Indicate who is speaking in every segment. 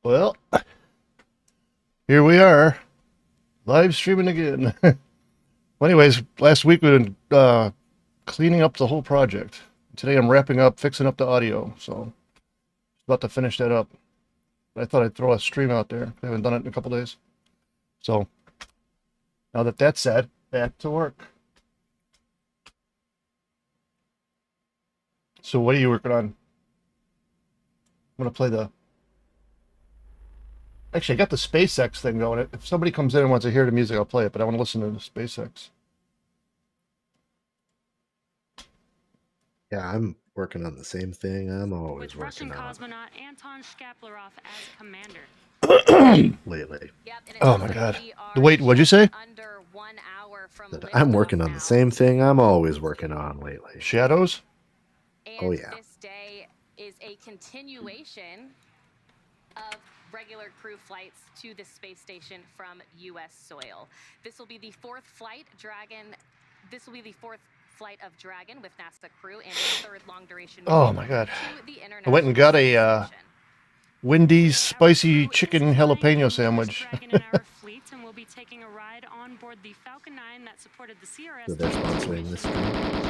Speaker 1: Well, here we are, live streaming again. Well, anyways, last week we were cleaning up the whole project. Today I'm wrapping up, fixing up the audio, so about to finish that up. I thought I'd throw a stream out there. I haven't done it in a couple days. So now that that's said, back to work. So what are you working on? I'm gonna play the. Actually, I got the SpaceX thing going. If somebody comes in and wants to hear the music, I'll play it. But I want to listen to the SpaceX.
Speaker 2: Yeah, I'm working on the same thing I'm always
Speaker 3: with Russian
Speaker 2: working on
Speaker 3: cosmonaut Anton Shkaplerov as commander.
Speaker 2: lately.
Speaker 1: Oh my God. Wait, what'd you say?
Speaker 2: That I'm working on the same thing I'm always working on lately.
Speaker 1: Shadows?
Speaker 2: Oh yeah.
Speaker 4: This day is a continuation of regular crew flights to the space station from U.S. soil. This will be the fourth flight of Dragon with NASA crew and the third long-duration mission.
Speaker 1: Oh my God.
Speaker 4: To the
Speaker 1: I went and got
Speaker 4: International
Speaker 1: a
Speaker 4: Space Station.
Speaker 1: Wendy's spicy chicken jalapeno sandwich.
Speaker 3: And we'll be taking a ride on board the Falcon 9 that supported the CRS.
Speaker 2: So they're sponsoring this stream.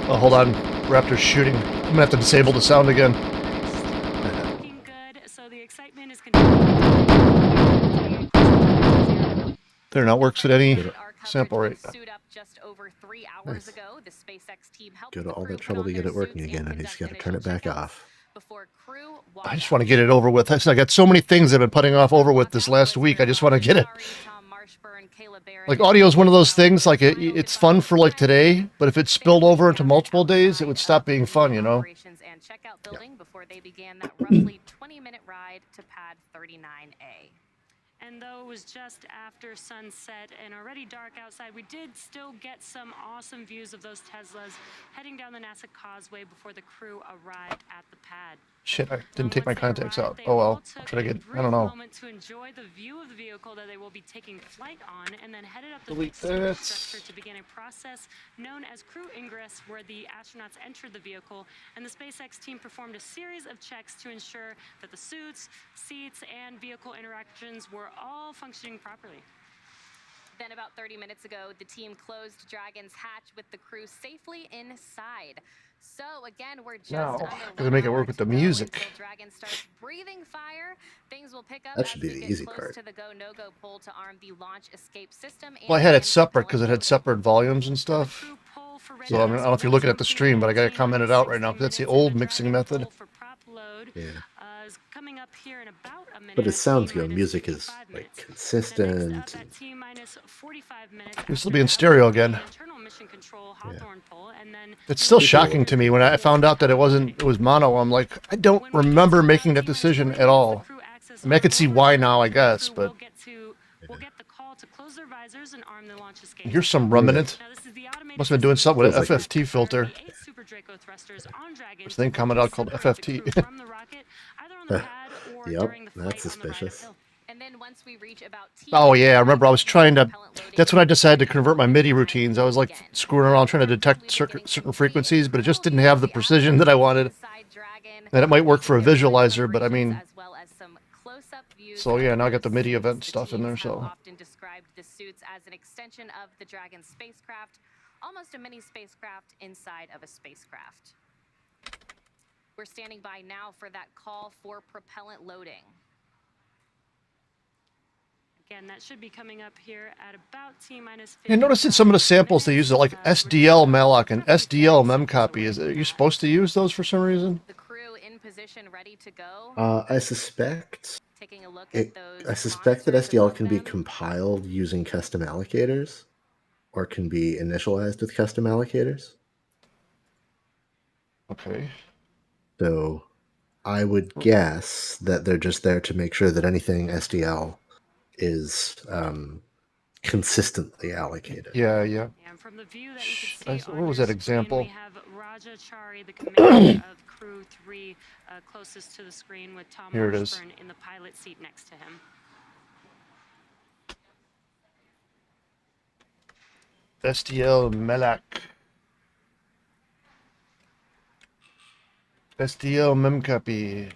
Speaker 1: Oh, hold on. Raptor's shooting. I'm gonna have to disable the sound again.
Speaker 3: Looking good, so the excitement is continuing.
Speaker 1: There, now works at any sample rate.
Speaker 2: Go to all that trouble to get it working again, and he's got to turn it back off.
Speaker 1: I just want to get it over with. I got so many things I've been putting off over with this last week. I just want to get it. Like audio is one of those things. Like it's fun for like today, but if it spilled over into multiple days, it would stop being fun. You know.
Speaker 4: Before they began that roughly 20-minute ride to pad 39A.
Speaker 3: And though it was just after sunset and already dark outside, we did still get some awesome views of those Teslas heading down the NASA Causeway before the crew arrived at the pad.
Speaker 1: Shit, I didn't take my contacts out. Oh well. Should I get? I don't know.
Speaker 3: Moment to enjoy the view of the vehicle that they will be taking flight on, and then headed up the
Speaker 1: Delete
Speaker 3: fixed
Speaker 1: that.
Speaker 3: structure to begin a process known as crew ingress, where the astronauts entered the vehicle, and the SpaceX team performed a series of checks to ensure that the suits, seats, and vehicle interactions were all functioning properly.
Speaker 4: Then about 30 minutes ago, the team closed Dragon's hatch with the crew safely inside. So again, we're just
Speaker 1: gotta make it work with the music.
Speaker 4: Dragon starts breathing fire. Things will pick up.
Speaker 2: That should be the easy part.
Speaker 4: To the go/no-go pole to arm the launch escape system.
Speaker 1: Well, I had it separate because it had separate volumes and stuff. So I don't know if you're looking at the stream, but I got it commented out right now because that's the old mixing method.
Speaker 2: Yeah.
Speaker 3: Coming up here in about a minute.
Speaker 2: But it sounds good. Music is like consistent.
Speaker 1: This will be in stereo again.
Speaker 2: Yeah.
Speaker 1: It's still shocking to me when I found out that it was mono. I'm like, I don't remember making that decision at all. I mean, I could see why now, I guess, but here's some remnant. Must have been doing something with an FFT filter. This thing commented out called FFT.
Speaker 2: Yep, that's suspicious.
Speaker 4: And then once we reach about
Speaker 1: Oh yeah, I remember I was trying to. That's when I decided to convert my MIDI routines. I was like screwing around trying to detect certain frequencies, but it just didn't have the precision that I wanted. And it might work for a visualizer, but I mean. So yeah, now I got the MIDI event stuff in there. So.
Speaker 4: Often described the suits as an extension of the Dragon spacecraft, almost a mini spacecraft inside of a spacecraft. We're standing by now for that call for propellant loading.
Speaker 3: Again, that should be coming up here at about T-minus 50.
Speaker 1: And notice in some of the samples they use it like SDL malloc and SDL memcopy. Are you supposed to use those for some reason?
Speaker 4: The crew in position, ready to go.
Speaker 2: I suspect.
Speaker 4: Taking a look at those.
Speaker 2: I suspect that SDL can be compiled using custom allocators, or can be initialized with custom allocators.
Speaker 1: Okay.
Speaker 2: So I would guess that they're just there to make sure that anything SDL is consistently allocated.
Speaker 1: Yeah, yeah.
Speaker 3: And from the view that you can see
Speaker 1: Where was that example?
Speaker 3: We have Raja Chari, the commander of Crew 3, closest to the screen, with Tom
Speaker 1: Here it is.
Speaker 3: Washburn in the pilot seat next to him.
Speaker 1: SDL Melak. SDL memcopy.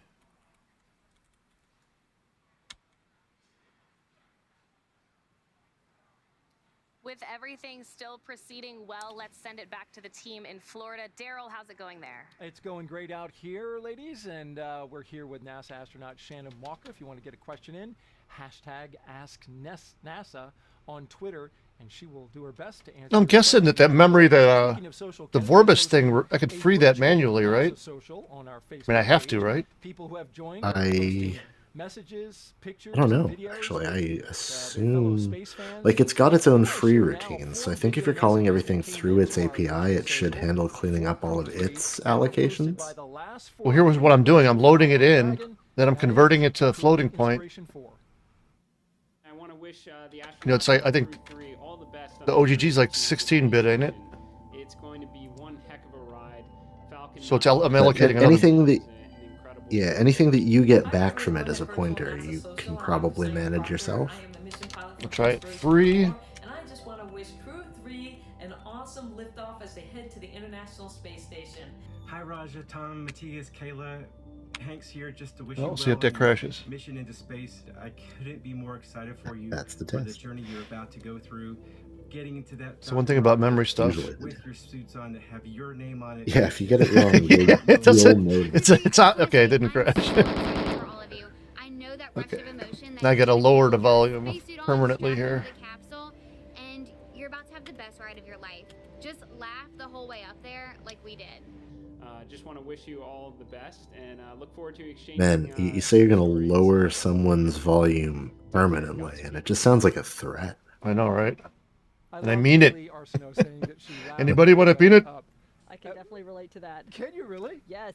Speaker 4: With everything still proceeding well, let's send it back to the team in Florida. Daryl, how's it going there?
Speaker 5: It's going great out here, ladies, and we're here with NASA astronaut Shannon Walker. If you want to get a question in, hashtag #AskNASA on Twitter, and she will do her best to answer.
Speaker 1: I'm guessing that memory, the Vorbis thing, I could free that manually, right? I mean, I have to, right?
Speaker 5: People who have joined messages, pictures,
Speaker 2: I don't know.
Speaker 5: videos,
Speaker 2: Actually, I
Speaker 5: with,
Speaker 2: assume
Speaker 5: space fans.
Speaker 2: like it's got its own free
Speaker 5: Share now
Speaker 2: routines. So
Speaker 5: four
Speaker 2: I think if
Speaker 5: video
Speaker 2: you're calling
Speaker 5: messages
Speaker 2: everything
Speaker 5: containing
Speaker 2: through its
Speaker 5: info on
Speaker 2: API, it
Speaker 5: NASA
Speaker 2: should
Speaker 5: social,
Speaker 2: handle cleaning up all of
Speaker 5: four
Speaker 2: its
Speaker 5: now posted
Speaker 2: allocations.
Speaker 5: by the last
Speaker 1: Well, here was what I'm doing. I'm loading it in,
Speaker 5: Dragon,
Speaker 1: then I'm
Speaker 5: and
Speaker 1: converting it to a
Speaker 5: including
Speaker 1: floating point.
Speaker 5: Inspiration 4.
Speaker 6: I want to wish the
Speaker 1: You know, it's like, I think
Speaker 6: Crew 3 all the best.
Speaker 1: the OGG's like 16-bit, ain't it?
Speaker 6: It's going to be one heck of a ride. Falcon
Speaker 1: So it's
Speaker 6: nine
Speaker 1: I'm
Speaker 2: But
Speaker 1: allocating another.
Speaker 2: anything that
Speaker 6: is an incredible
Speaker 2: yeah, anything that you get back from it as a pointer, you can probably manage yourself.
Speaker 1: I'll try it free.
Speaker 7: And I just want to wish Crew 3 an awesome liftoff as they head to the International Space Station.
Speaker 8: Hi Raja, Tom, Matthias, Kayla, Hank's here just to wish
Speaker 1: Oh,
Speaker 8: you
Speaker 1: see if that
Speaker 8: on your
Speaker 1: crashes.
Speaker 8: mission into space. I couldn't be more excited for you
Speaker 2: That's the
Speaker 8: for the
Speaker 2: test.
Speaker 8: journey you're about to go through. Getting into that
Speaker 1: So one thing about memory stuff.
Speaker 2: Usually.
Speaker 8: with your suits on to have your name on it.
Speaker 2: Yeah, if you get it wrong,
Speaker 1: Yeah, it doesn't. It's on. Okay, it didn't crash. Okay. Now I gotta lower the volume permanently here.
Speaker 9: And you're about to have the best ride of your life. Just laugh the whole way up there like we did.
Speaker 6: Just want to wish you all the best and look forward to exchanging.
Speaker 2: Man, you say you're gonna lower someone's volume permanently, and it just sounds like a threat.
Speaker 1: I know, right? And I
Speaker 5: love
Speaker 1: mean it.
Speaker 5: Lily Arsenault saying that she laughed
Speaker 1: Anybody want a peanut?
Speaker 5: up.
Speaker 10: I can definitely relate to that.
Speaker 5: Can you really?
Speaker 10: Yes.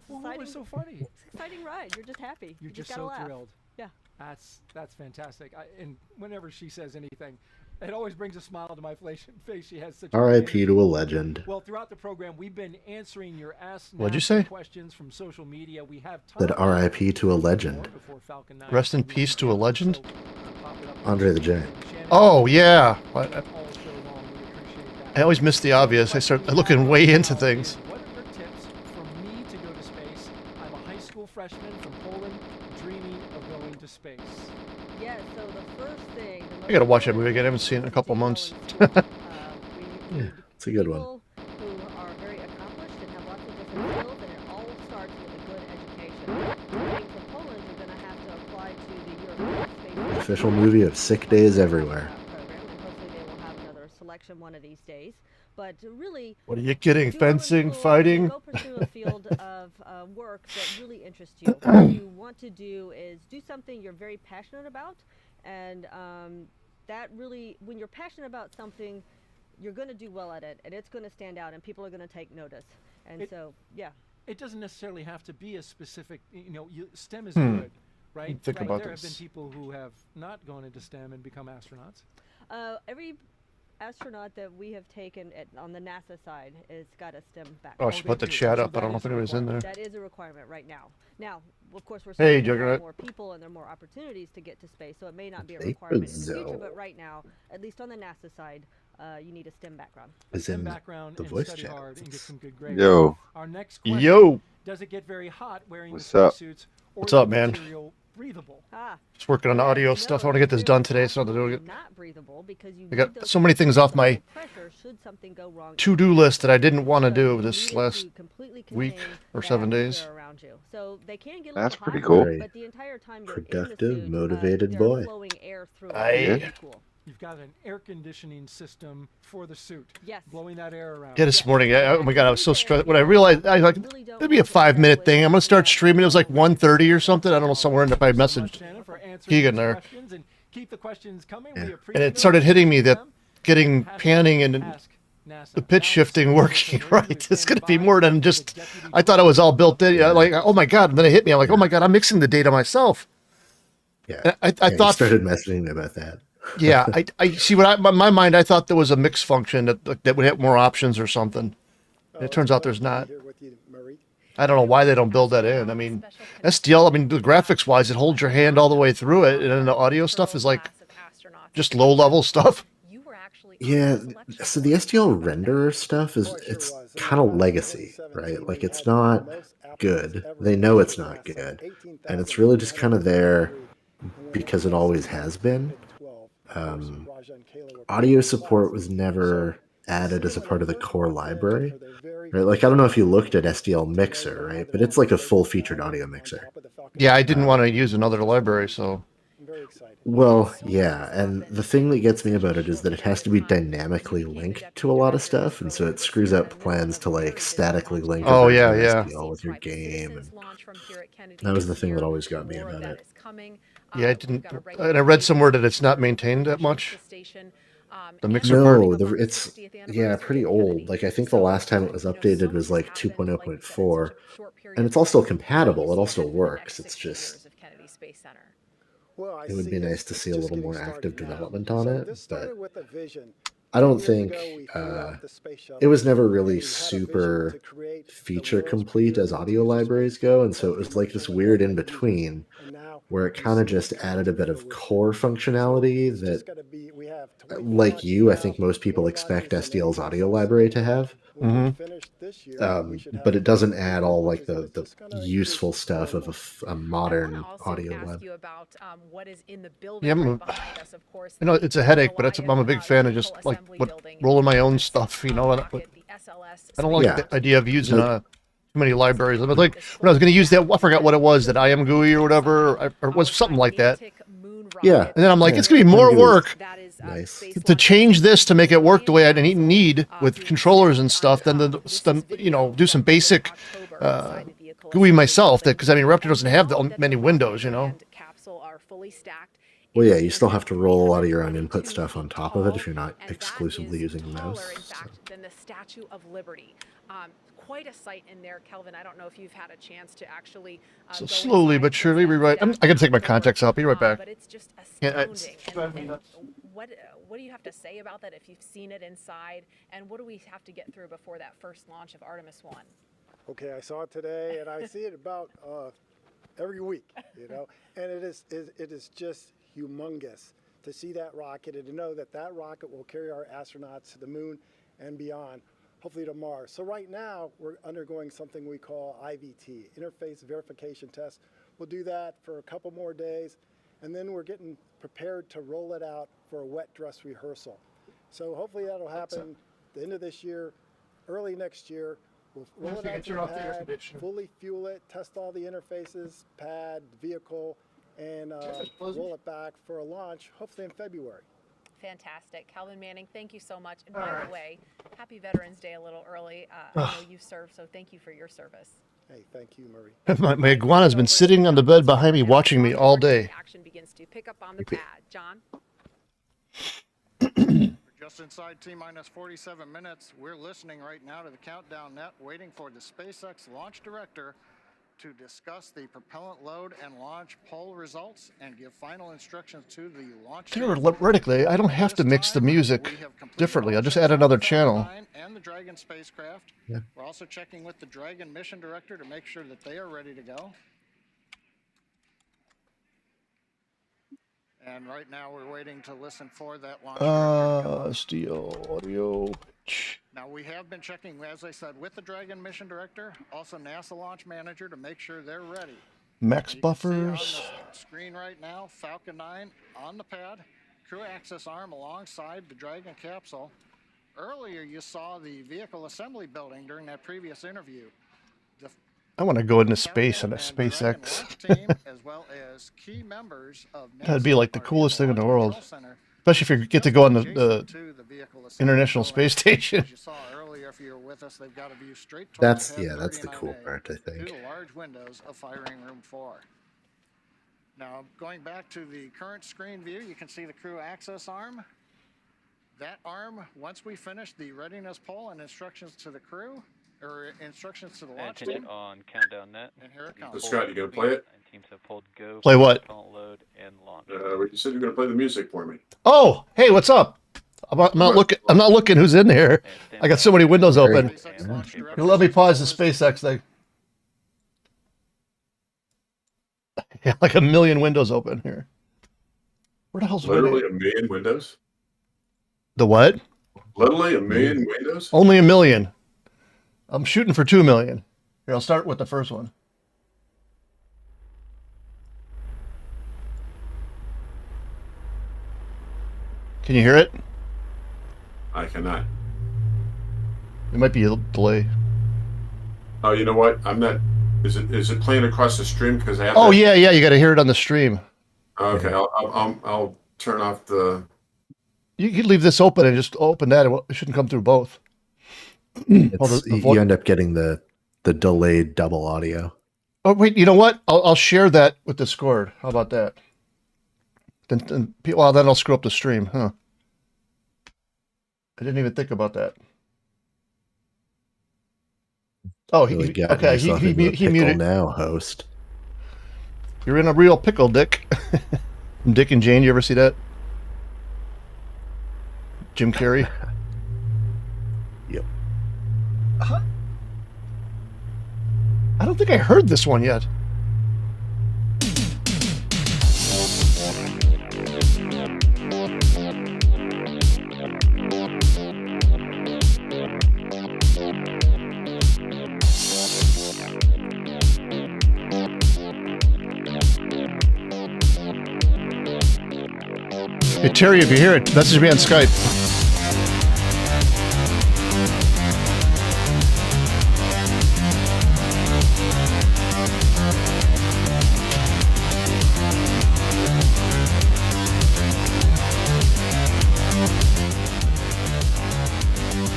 Speaker 5: Well, what was so funny?
Speaker 10: It's an exciting ride. You're just happy.
Speaker 5: You're
Speaker 10: You
Speaker 5: just
Speaker 10: gotta
Speaker 5: so
Speaker 10: laugh.
Speaker 5: thrilled.
Speaker 10: Yeah.
Speaker 5: That's fantastic. And whenever she says anything, it always brings a smile to my face. She has such.
Speaker 2: R.I.P. to a legend.
Speaker 5: Well, throughout the program, we've been answering your Ask
Speaker 1: What'd you
Speaker 5: NASA
Speaker 1: say?
Speaker 5: questions from social media. We have
Speaker 2: Said R.I.P. to a legend.
Speaker 1: Rest in peace to a legend.
Speaker 2: Andre the Giant.
Speaker 1: Oh yeah. I always miss the obvious. I start looking way into things.
Speaker 5: What are your tips for me to go to space? I'm a high school freshman from Poland, dreaming of going to space.
Speaker 10: Yeah, so the first thing...
Speaker 1: I gotta watch that movie again. I haven't seen it in a couple months.
Speaker 2: Yeah, it's a good one.
Speaker 10: People who are very accomplished and have lots of different skills, and it all starts with a good education. Being from Poland, you're going to have to apply to the European Space
Speaker 2: Official movie of sick days everywhere.
Speaker 10: program, and hopefully they will have another selection one of these days. But really,
Speaker 1: What are you kidding?
Speaker 10: do well in
Speaker 1: Fencing,
Speaker 10: school,
Speaker 1: fighting?
Speaker 10: Go pursue a field of work that really interests you. What you want to do is do something you're very passionate about, and that really, when you're passionate about something, you're going to do well at it, and it's going to stand out, and people are going to take notice. And so, yeah.
Speaker 5: It doesn't necessarily have to be a specific, STEM is good, right?
Speaker 1: Think
Speaker 5: But
Speaker 1: about
Speaker 5: there have
Speaker 1: this.
Speaker 5: been people who have not gone into STEM and become astronauts.
Speaker 10: Every astronaut that we have taken on the NASA side has got a STEM
Speaker 1: Oh, I
Speaker 10: background.
Speaker 1: should put the chat up. I don't know if anybody's in there.
Speaker 10: That is a requirement right now. Now, of course, we're
Speaker 1: Hey,
Speaker 10: seeing more
Speaker 1: Juggernaut.
Speaker 10: and more people, and there are more opportunities to get to space, so it may not be a
Speaker 2: They
Speaker 10: requirement in the
Speaker 2: so.
Speaker 10: future. But right now, at least on the NASA side, you need a STEM background.
Speaker 2: Is
Speaker 5: STEM
Speaker 2: in
Speaker 5: background
Speaker 2: the
Speaker 5: and
Speaker 2: voice
Speaker 5: study
Speaker 2: chat.
Speaker 5: hard and get some good grades.
Speaker 11: Yo,
Speaker 5: Our next question,
Speaker 1: Yo,
Speaker 5: does it get very hot wearing
Speaker 11: What's
Speaker 5: the
Speaker 11: up?
Speaker 5: spacesuits, or
Speaker 1: What's
Speaker 5: is
Speaker 1: up,
Speaker 5: the
Speaker 1: man?
Speaker 5: material breathable?
Speaker 1: just working on the audio stuff. I want to get this done today, so I'm doing it.
Speaker 10: Not breathable because you
Speaker 1: I got
Speaker 10: need those
Speaker 1: so many things off my
Speaker 10: pressure should something go wrong.
Speaker 1: to-do list that I didn't want to
Speaker 10: So
Speaker 1: do
Speaker 10: you
Speaker 1: this
Speaker 10: need it
Speaker 1: last
Speaker 10: to completely
Speaker 1: week
Speaker 10: contain
Speaker 1: or
Speaker 10: that
Speaker 1: 7 days.
Speaker 10: atmosphere around you. So they can get a
Speaker 11: That's
Speaker 10: little
Speaker 11: pretty
Speaker 10: hot,
Speaker 11: cool.
Speaker 2: Very
Speaker 10: but the entire time you're
Speaker 2: productive,
Speaker 10: in the suit,
Speaker 2: motivated
Speaker 10: they're
Speaker 2: boy.
Speaker 10: flowing air through it.
Speaker 1: Aye.
Speaker 10: It's really cool.
Speaker 5: You've got an air conditioning system for the suit,
Speaker 10: Yes.
Speaker 5: blowing that air around.
Speaker 1: Yeah, this morning, oh my god, I was so stressed. When I realized, I was like, it'd be a 5-minute thing. I'm gonna start streaming. It was like 1:30 or something. I don't know, somewhere in the I messaged Keegan there.
Speaker 5: And keep the questions coming.
Speaker 2: Yeah.
Speaker 5: We
Speaker 1: And
Speaker 5: appreciate
Speaker 1: it started hitting me that
Speaker 5: them.
Speaker 1: getting panning and
Speaker 5: Ask NASA.
Speaker 1: the pitch
Speaker 5: Now,
Speaker 1: shifting working
Speaker 5: those
Speaker 1: right.
Speaker 5: who
Speaker 1: It's
Speaker 5: stand
Speaker 1: gonna be
Speaker 5: by
Speaker 1: more than
Speaker 5: the
Speaker 1: just.
Speaker 5: deputy
Speaker 1: I thought it was all built in. Like, oh my god! And then it hit me. I'm like, oh my god! I'm mixing the data myself.
Speaker 2: Yeah,
Speaker 1: And I
Speaker 2: yeah, you
Speaker 1: thought,
Speaker 2: started messaging me about that.
Speaker 1: yeah, I see what my mind. I thought there was a mix function that would have more options or something. And it turns out there's not. I don't know why they don't build that in. I mean, SDL. I mean, the graphics wise, it holds your hand all the way through it, and then the audio stuff is like just low level stuff.
Speaker 2: Yeah, so the STL renderer stuff it's kind of legacy, right? Like it's not good. They know it's not good, and it's really just kind of there because it always has been. audio support was never added as a part of the core library, right? Like, I don't know if you looked at SDL Mixer, right? But it's like a full-featured audio mixer.
Speaker 1: Yeah, I didn't want to use another library, so.
Speaker 2: Well, yeah, and the thing that gets me about it is that it has to be dynamically linked to a lot of stuff, and so it screws up plans to like statically link a
Speaker 1: Oh,
Speaker 2: version
Speaker 1: yeah,
Speaker 2: of
Speaker 1: yeah.
Speaker 2: SDL with your game, and that was the thing that always got me about it.
Speaker 1: Yeah, I didn't. And I read somewhere that it's not maintained that much. The mixer
Speaker 2: No,
Speaker 1: part.
Speaker 2: it's yeah, pretty old. Like, I think the last time it was updated was like 2.0.4, and it's all still compatible. It all still works. It's just it would be nice to see a little more active development on it, but I don't think it was never really super feature complete as audio libraries go, and so it was like this weird in between where it kind of just added a bit of core functionality that, like you, I think most people expect SDL's audio library to have. But it doesn't add all like the useful stuff of a modern audio lab.
Speaker 1: Yeah, you know, it's a headache, but I'm a big fan of just like rolling my own stuff. You know, I don't like
Speaker 2: Yeah.
Speaker 1: the idea of using too many libraries. I was like, when I was going to use that, I forgot what it was, that I am GUI or whatever, or it was something like that.
Speaker 2: Yeah,
Speaker 1: And then I'm like,
Speaker 2: yeah.
Speaker 1: it's going to be more
Speaker 2: GUI is
Speaker 1: work
Speaker 2: nice.
Speaker 1: to change this to make it work the way I need with controllers and stuff than to you know, do some basic GUI myself. That because I mean, Raptor doesn't have many windows, you know.
Speaker 2: Well, yeah, you still have to roll a lot of your own input stuff on top of it if you're not exclusively using the mouse. So.
Speaker 11: Than the Statue of Liberty. Quite a sight in there, Kelvin. I don't know if you've had a chance to actually.
Speaker 1: So slowly but surely rewrite. I got to take my contacts out. Be right back.
Speaker 11: But it's just astounding. What do you have to say about that if you've seen it inside? And what do we have to get through before that first launch of Artemis 1?
Speaker 12: Okay, I saw it today, and I see it about every week, you know, and it is just humongous to see that rocket and to know that that rocket will carry our astronauts to the moon and beyond, hopefully to Mars. So right now we're undergoing something we call IVT, Interface Verification Test. We'll do that for a couple more days, and then we're getting prepared to roll it out for a wet dress rehearsal. So hopefully that'll happen the end of this year, early next year. We'll roll it out to the pad, fully fuel it, test all the interfaces, pad, vehicle, and roll it back for a launch, hopefully in February.
Speaker 11: Fantastic. Calvin Manning, thank you so much. And by the way, happy Veterans Day a little early. I know you've served, so thank you for your service.
Speaker 12: Hey, thank you, Marie.
Speaker 1: My iguana's been sitting on the bed behind me watching me all day.
Speaker 11: Action begins to pick up on the pad. John?
Speaker 13: Just inside T-minus 47 minutes, we're listening right now to the countdown net, waiting for the SpaceX launch director to discuss the propellant load and launch poll results and give final instructions to the launch.
Speaker 1: Theoretically, I don't have to mix the music differently. I'll just add another channel.
Speaker 13: And the Dragon spacecraft.
Speaker 2: Yeah.
Speaker 13: We're also checking with the Dragon mission director to make sure that they are ready to go. And right now we're waiting to listen for that launch.
Speaker 1: SDL audio pitch.
Speaker 13: Now we have been checking, as I said, with the Dragon mission director, also NASA launch manager, to make sure they're ready.
Speaker 1: Max
Speaker 13: You can see
Speaker 1: buffers.
Speaker 13: on the screen right now, Falcon 9 on the pad, crew access arm alongside the Dragon capsule. Earlier you saw the vehicle assembly building during that previous interview.
Speaker 1: I want to go into space on a SpaceX. That'd be like the coolest thing in the world. Especially if you get to go on the International Space Station.
Speaker 2: That's the cool part, I think.
Speaker 13: To the large windows of firing room 4. Now, going back to the current screen view, you can see the crew access arm. That arm, once we finish the readiness poll and instructions to the crew, or instructions to the launch team.
Speaker 14: On countdown net.
Speaker 13: And here it comes.
Speaker 15: Scott, you gonna play it?
Speaker 14: Teams have pulled go.
Speaker 1: Play what?
Speaker 14: Load and launch.
Speaker 15: You said you were gonna play the music for me.
Speaker 1: Oh, hey, what's up? I'm not looking. I'm not looking who's in there. I got so many windows open. You let me pause the SpaceX thing. Yeah, like a million windows open here. Where the hell's
Speaker 15: literally a million windows?
Speaker 1: The what?
Speaker 15: Literally a million windows?
Speaker 1: Only a million. I'm shooting for 2 million. Here, I'll start with the first one. Can you hear it?
Speaker 15: I cannot.
Speaker 1: It might be a delay.
Speaker 15: Oh, you know what? I'm not. Is it playing across the stream? Because I have.
Speaker 1: Oh yeah, you got to hear it on the stream.
Speaker 15: Okay, I'll turn off the.
Speaker 1: You could leave this open and just open that. It shouldn't come through both.
Speaker 2: You end up getting the delayed double audio.
Speaker 1: Oh wait, you know what? I'll share that with Discord. How about that? Then I'll screw up the stream, huh? I didn't even think about that. Oh, he muted
Speaker 2: now, host.
Speaker 1: You're in a real pickle, Dick. Dick and Jane, you ever see that? Jim Carrey.
Speaker 2: Yep.
Speaker 1: I don't think I heard this one yet. Hey, Terry, if you hear it, message me on Skype.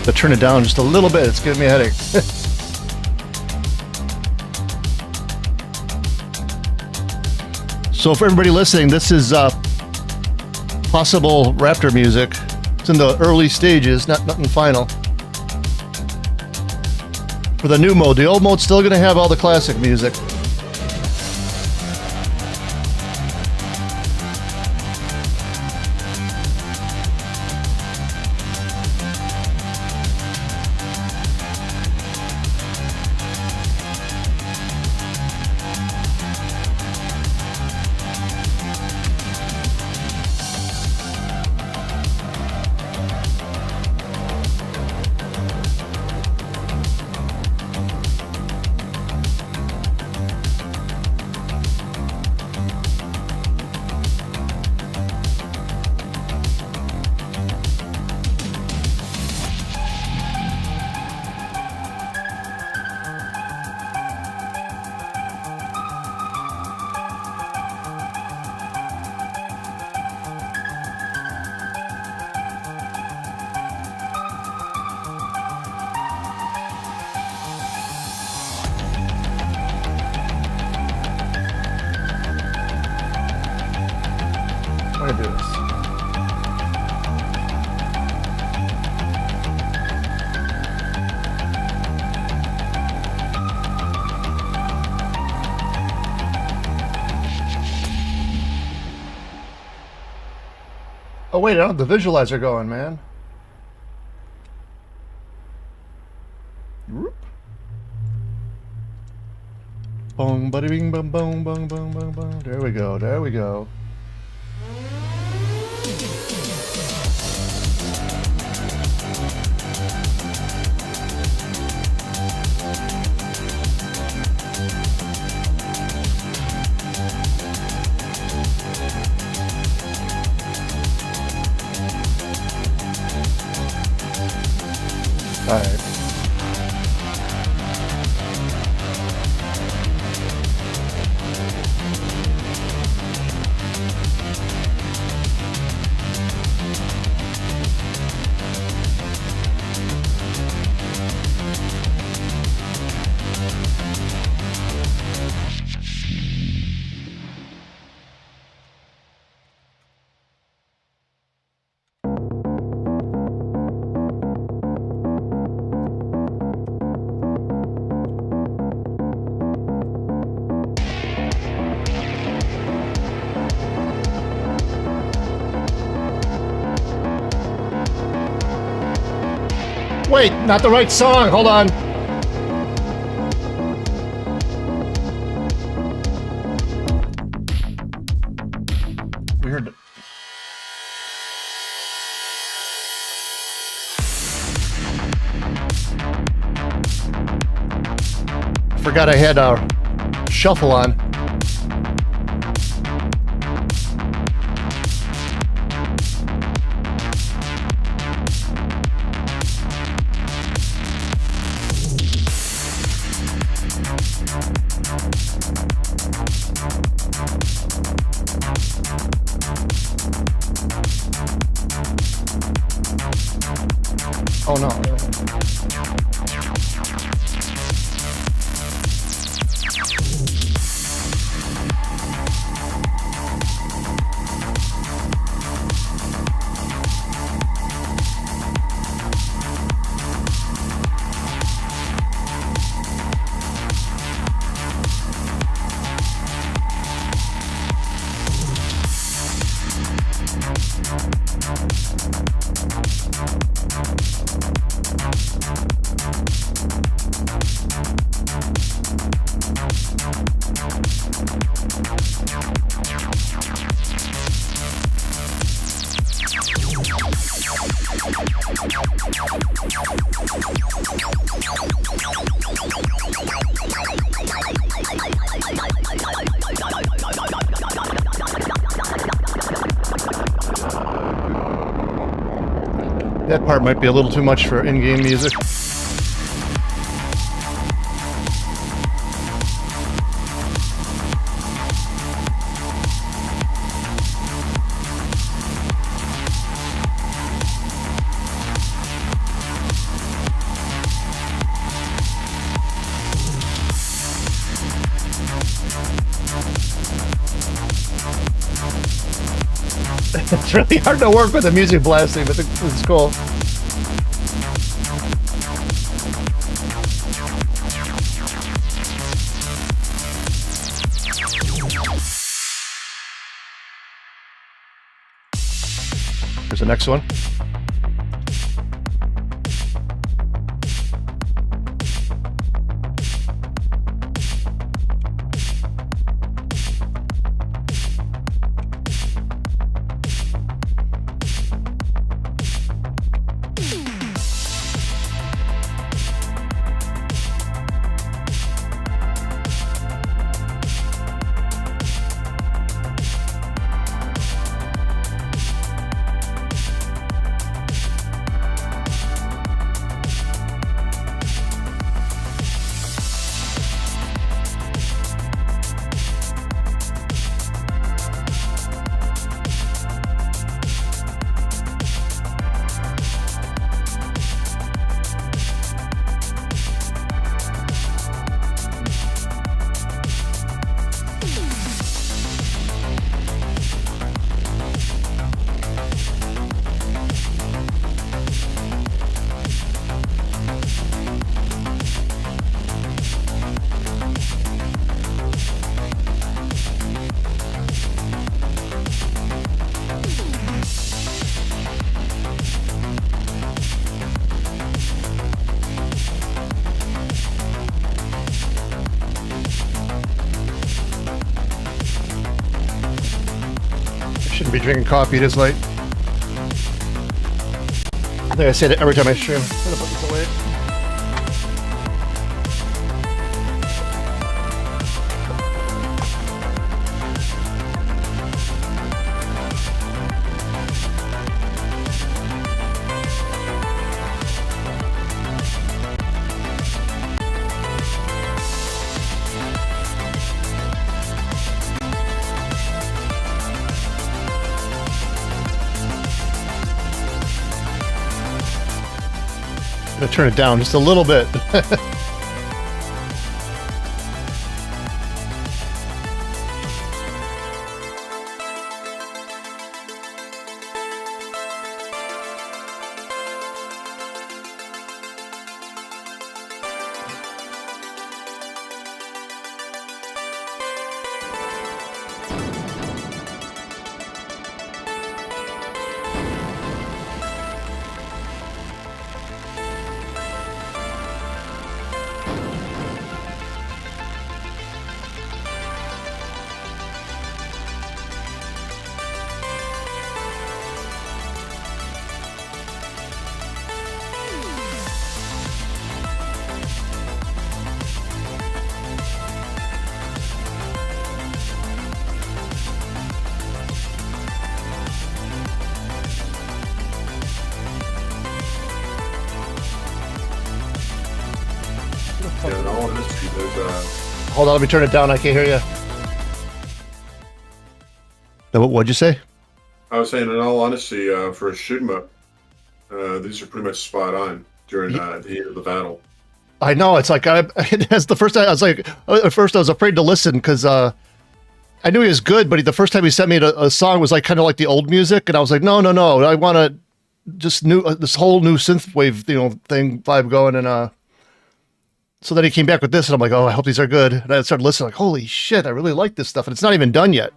Speaker 1: To turn it down just a little bit, it's giving me a headache. So for everybody listening, this is possible Raptor music. It's in the early stages, nothing final. For the new mode, the old mode's still going to have all the classic music. How do I do this? Oh wait, I don't have the visualizer going, man. Whoop. Boom, bada bing, boom, boom, boom, boom, boom, boom. There we go, there we go. All right. Wait, not the right song. Hold on. We heard it. Forgot I had a shuffle on. Oh no. That part might be a little too much for in-game music. It's really hard to work with the music blasting, but it's cool. Here's the next one. Shouldn't be drinking coffee this late. I think I say that every time I stream. I'm gonna put this away. I'm gonna turn it down just a little bit.
Speaker 15: Yeah, in all honesty,
Speaker 1: Hold on, let me turn it down. I can't hear you. What'd you say?
Speaker 15: I was saying, in all honesty, for a shoot 'em up, these are pretty much spot on during the heat of the battle.
Speaker 1: I know, it's like as the first time I was like, at first I was afraid to listen because I knew he was good, but the first time he sent me a song was like kind of like the old music, and I was like, no, I want to just this whole new synthwave thing vibe going, and so then he came back with this, and I'm like, oh, I hope these are good, and I started listening, like, holy shit, I really like this stuff, and it's not even done yet.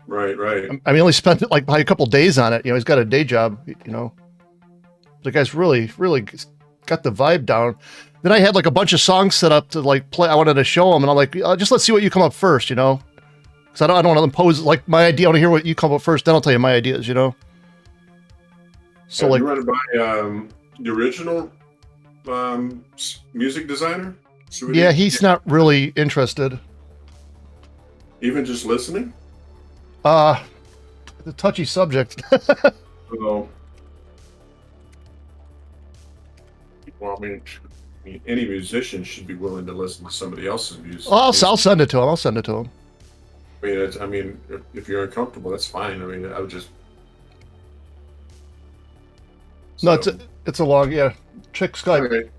Speaker 15: Right.
Speaker 1: I mean, he only spent like probably a couple days on it. He's got a day job. The guy's really got the vibe down. Then I had like a bunch of songs set up to like play. I wanted to show him, and I'm like, just let's see what you come up first, because I don't want to impose like my idea. I want to hear what you come up first, then I'll tell you my ideas, So
Speaker 15: Have
Speaker 1: like,
Speaker 15: you run it by the original music designer?
Speaker 1: yeah, he's not really interested.
Speaker 15: Even just listening?
Speaker 1: The touchy subject.
Speaker 15: So, well, I mean, any musician should be willing to listen to somebody else's music.
Speaker 1: I'll send it to him.
Speaker 15: I mean, if you're uncomfortable, that's fine. I mean, I would just.
Speaker 1: No, it's a long, trick Skype.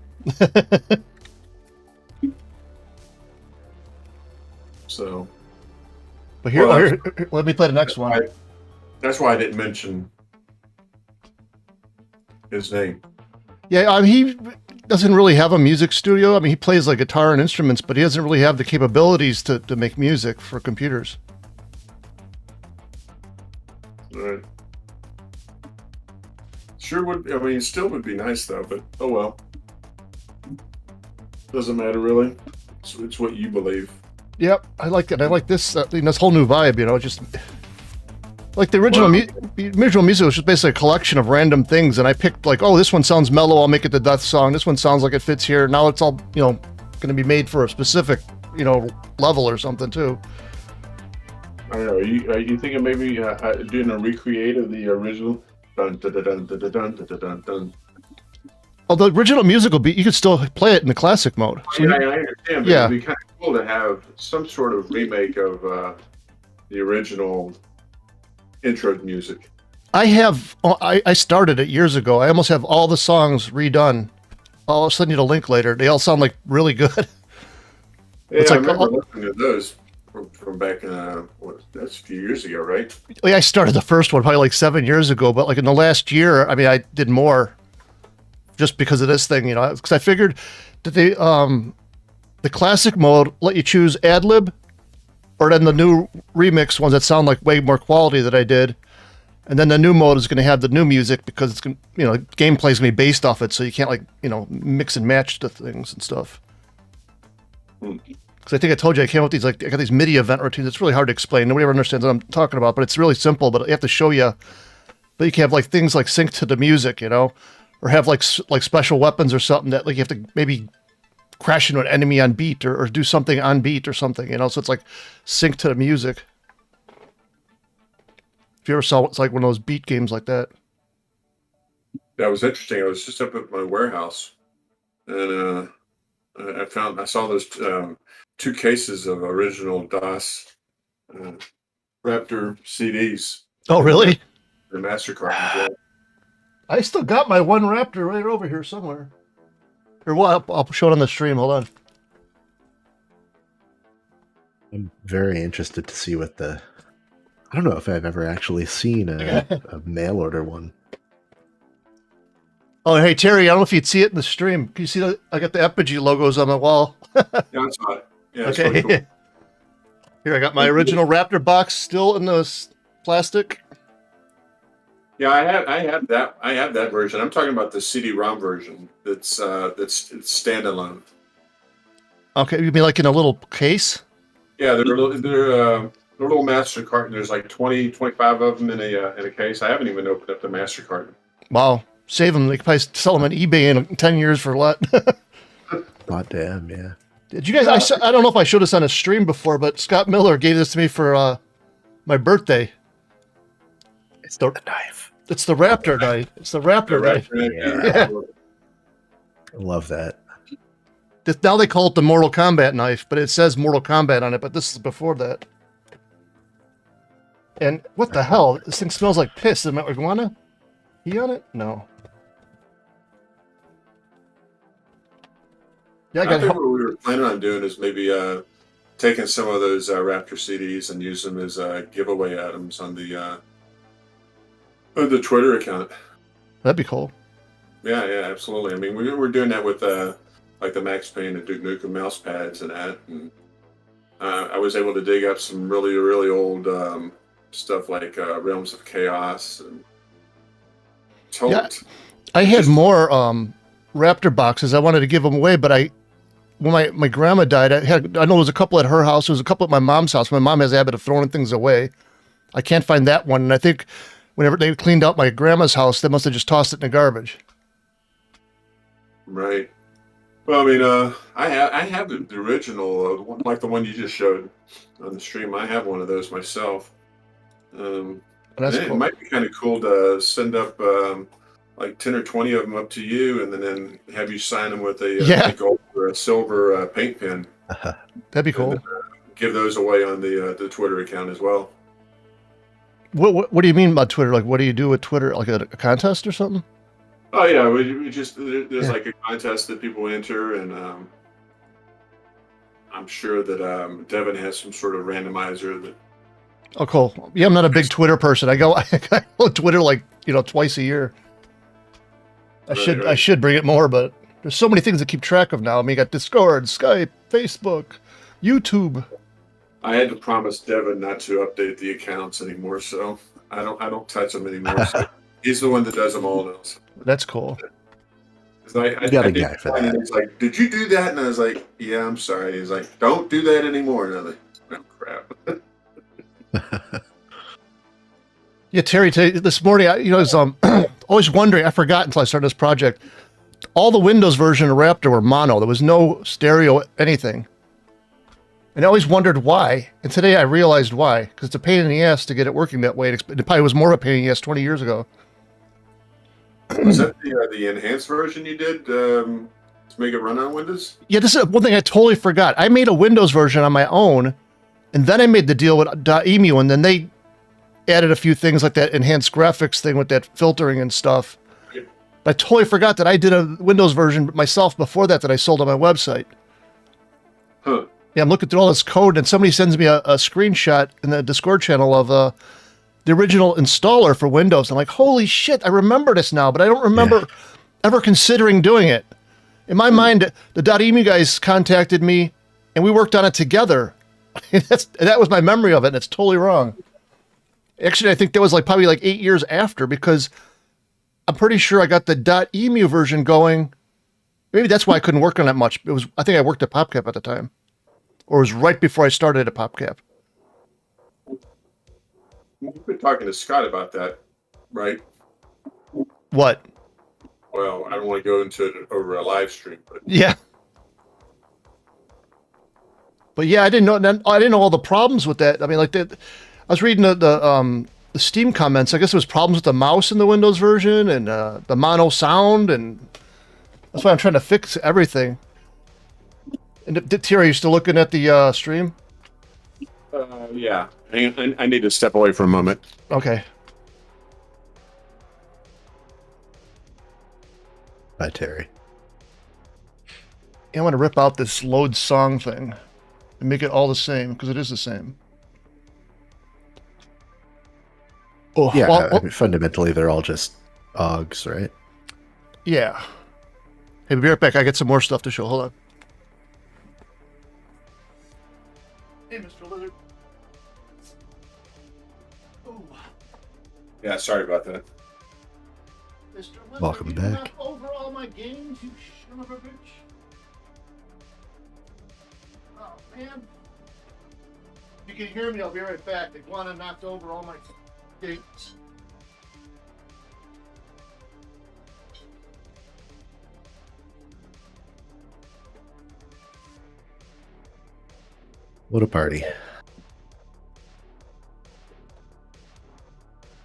Speaker 15: Okay. So.
Speaker 1: But here, let me play the next one.
Speaker 15: That's why I didn't mention his name.
Speaker 1: Yeah, he doesn't really have a music studio. I mean, he plays like guitar and instruments, but he doesn't really have the capabilities to make music for computers.
Speaker 15: Right. Sure would. I mean, it still would be nice though. But oh well. Doesn't matter really. It's what you believe.
Speaker 1: Yep, I like it. I like this. This whole new vibe. Just like the original original music was just basically a collection of random things, and I picked like, oh, this one sounds mellow. I'll make it the death song. This one sounds like it fits here. Now it's all going to be made for a specific level or something too.
Speaker 15: I don't know. Are you thinking maybe doing a recreate of the original? Dun, dun, dun, dun, dun, dun, dun, dun, dun.
Speaker 1: Oh, the original music will be. You could still play it in the classic mode. So
Speaker 15: I understand. But it'd be kind of cool to have some sort of remake of the original intro music.
Speaker 1: I have. I started it years ago. I almost have all the songs redone. I'll send you the link later. They all sound like really good.
Speaker 15: Yeah,
Speaker 1: It's
Speaker 15: I
Speaker 1: like,
Speaker 15: remember listening to those from back that's a few years ago, right?
Speaker 1: I started the first one probably like 7 years ago, but like in the last year, I mean, I did more just because of this thing, because I figured that the classic mode let you choose ad lib, or then the new remix ones that sound like way more quality that I did. And then the new mode is going to have the new music because it's going, gameplay is going to be based off it, so you can't like mix and match the things and stuff. Because I think I told you I came up with these I got these MIDI event routines. It's really hard to explain. Nobody ever understands what I'm talking about, but it's really simple. But you have to show you. But you can have like things like sync to the music, or have like special weapons or something that like you have to maybe crash into an enemy on beat or do something on beat or something. So it's like sync to the music. If you ever saw it's like one of those beat games like that.
Speaker 15: That was interesting. I was just up at my warehouse, and I saw those 2 cases of original DOS Raptor CDs.
Speaker 1: Oh, really?
Speaker 15: The MasterCard.
Speaker 1: I still got my one Raptor right over here somewhere. Or what? I'll show it on the stream. Hold on.
Speaker 2: I'm very interested to see what I don't know if I've ever actually seen a mail order one.
Speaker 1: Oh, hey, Terry, I don't know if you'd see it in the stream. Can you see that? I got the Epigee logos on my wall.
Speaker 15: Yeah, I saw it. Yeah,
Speaker 1: okay.
Speaker 15: Really cool.
Speaker 1: Here, I got my original Raptor box still in the plastic.
Speaker 15: Yeah, I have that version. I'm talking about the CD-ROM version. That's standalone.
Speaker 1: Okay, you mean like in a little case?
Speaker 15: Yeah, they're a little master carton. There's like 20, 25 of them in a case. I haven't even opened up the master carton.
Speaker 1: Wow, save them. They could probably sell them on eBay in 10 years for a lot.
Speaker 2: God damn, yeah.
Speaker 1: Did you guys? I don't know if I showed this on a stream before, but Scott Miller gave this to me for my birthday.
Speaker 2: It's the knife.
Speaker 1: It's the Raptor knife. It's the Raptor knife.
Speaker 2: Yeah. I love that.
Speaker 1: Now they call it the Mortal Kombat knife, but it says Mortal Kombat on it, but this is before that. And what the hell? This thing smells like piss. Is it marijuana? He on it? No. Yeah, I
Speaker 15: I
Speaker 1: got
Speaker 15: think
Speaker 1: help.
Speaker 15: what we were planning on doing is maybe taking some of those Raptor CDs and use them as giveaway items on the Twitter account.
Speaker 1: That'd be cool.
Speaker 15: Yeah, yeah, absolutely. I mean, we're doing that with like the Max Payne and Duke Nukem mouse pads and that. And I was able to dig up some really, really old stuff like Realms of Chaos and
Speaker 1: Yeah, I had more Raptor boxes. I wanted to give them away, but when my grandma died, I know there was a couple at her house. There was a couple at my mom's house. My mom has a habit of throwing things away. I can't find that one, and I think whenever they cleaned out my grandma's house, they must have just tossed it in the garbage.
Speaker 15: Right. Well, I mean, I have the original, like the one you just showed on the stream. I have one of those myself.
Speaker 1: That's
Speaker 15: It
Speaker 1: cool.
Speaker 15: might be kind of cool to send up like 10 or 20 of them up to you, and then have you sign them with a gold or a silver paint pen.
Speaker 1: That'd be cool.
Speaker 15: And, give those away on the Twitter account as well.
Speaker 1: What do you mean by Twitter? Like, what do you do with Twitter? Like a contest or something?
Speaker 15: Oh yeah, we just there's like a contest that people enter, and I'm sure that Devin has some sort of randomizer that.
Speaker 1: Oh, cool. Yeah, I'm not a big Twitter person. I go on Twitter like twice a year. I should bring it more, but there's so many things to keep track of now. I mean, you got Discord, Skype, Facebook, YouTube.
Speaker 15: I had to promise Devin not to update the accounts anymore, so I don't touch them anymore. So he's the one that does them all now. So.
Speaker 1: That's cool.
Speaker 2: You got a guy for that.
Speaker 15: He's like, "Did you do that?" And I was like, "Yeah, I'm sorry." He's like, "Don't do that anymore." And I was like, "Oh crap."
Speaker 1: Yeah, Terry, this morning, I was always wondering. I forgot until I started this project. All the Windows version of Raptor were mono. There was no stereo anything. And I always wondered why. And today I realized why. Because it's a pain in the ass to get it working that way. It probably was more of a pain in the ass 20 years ago.
Speaker 15: Was that the enhanced version you did to make it run on Windows?
Speaker 1: Yeah, this is one thing I totally forgot. I made a Windows version on my own, and then I made the deal with .emu, and then they added a few things like that enhanced graphics thing with that filtering and stuff.
Speaker 15: Right.
Speaker 1: But I totally forgot that I did a Windows version myself before that I sold on my website.
Speaker 15: Huh.
Speaker 1: Yeah, I'm looking through all this code, and somebody sends me a screenshot in the Discord channel of the original installer for Windows. I'm like, holy shit, I remember this now, but I don't remember ever considering doing it. In my mind, the .emu guys contacted me, and we worked on it together. That was my memory of it, and it's totally wrong. Actually, I think that was probably 8 years after, because I'm pretty sure I got the .emu version going. Maybe that's why I couldn't work on it much. I think I worked at PopCap at the time. Or it was right before I started at PopCap.
Speaker 15: You've been talking to Scott about that, right?
Speaker 1: What?
Speaker 15: Well, I don't want to go into it over a live stream, but
Speaker 1: yeah. But yeah, I didn't know all the problems with that. I mean, I was reading the Steam comments. I guess there was problems with the mouse in the Windows version and the mono sound, and that's why I'm trying to fix everything. And Terry, are you still looking at the stream?
Speaker 15: yeah. I need to step away for a moment.
Speaker 1: Okay.
Speaker 2: Bye, Terry.
Speaker 1: I want to rip out this load song thing and make it all the same, because it is the same.
Speaker 2: Oh, yeah, I mean, fundamentally, they're all just OGs, right?
Speaker 1: Yeah. Hey, be right back. I got some more stuff to show. Hold on. Hey, Mr. Lizard. Ooh.
Speaker 15: Yeah, sorry about that.
Speaker 1: Mr. Lizard,
Speaker 2: Welcome
Speaker 1: you
Speaker 2: back.
Speaker 1: knock over all my games, you son of a bitch. Oh, man. If you can hear me, I'll be right back. Iguana knocked over all my games.
Speaker 2: What a party.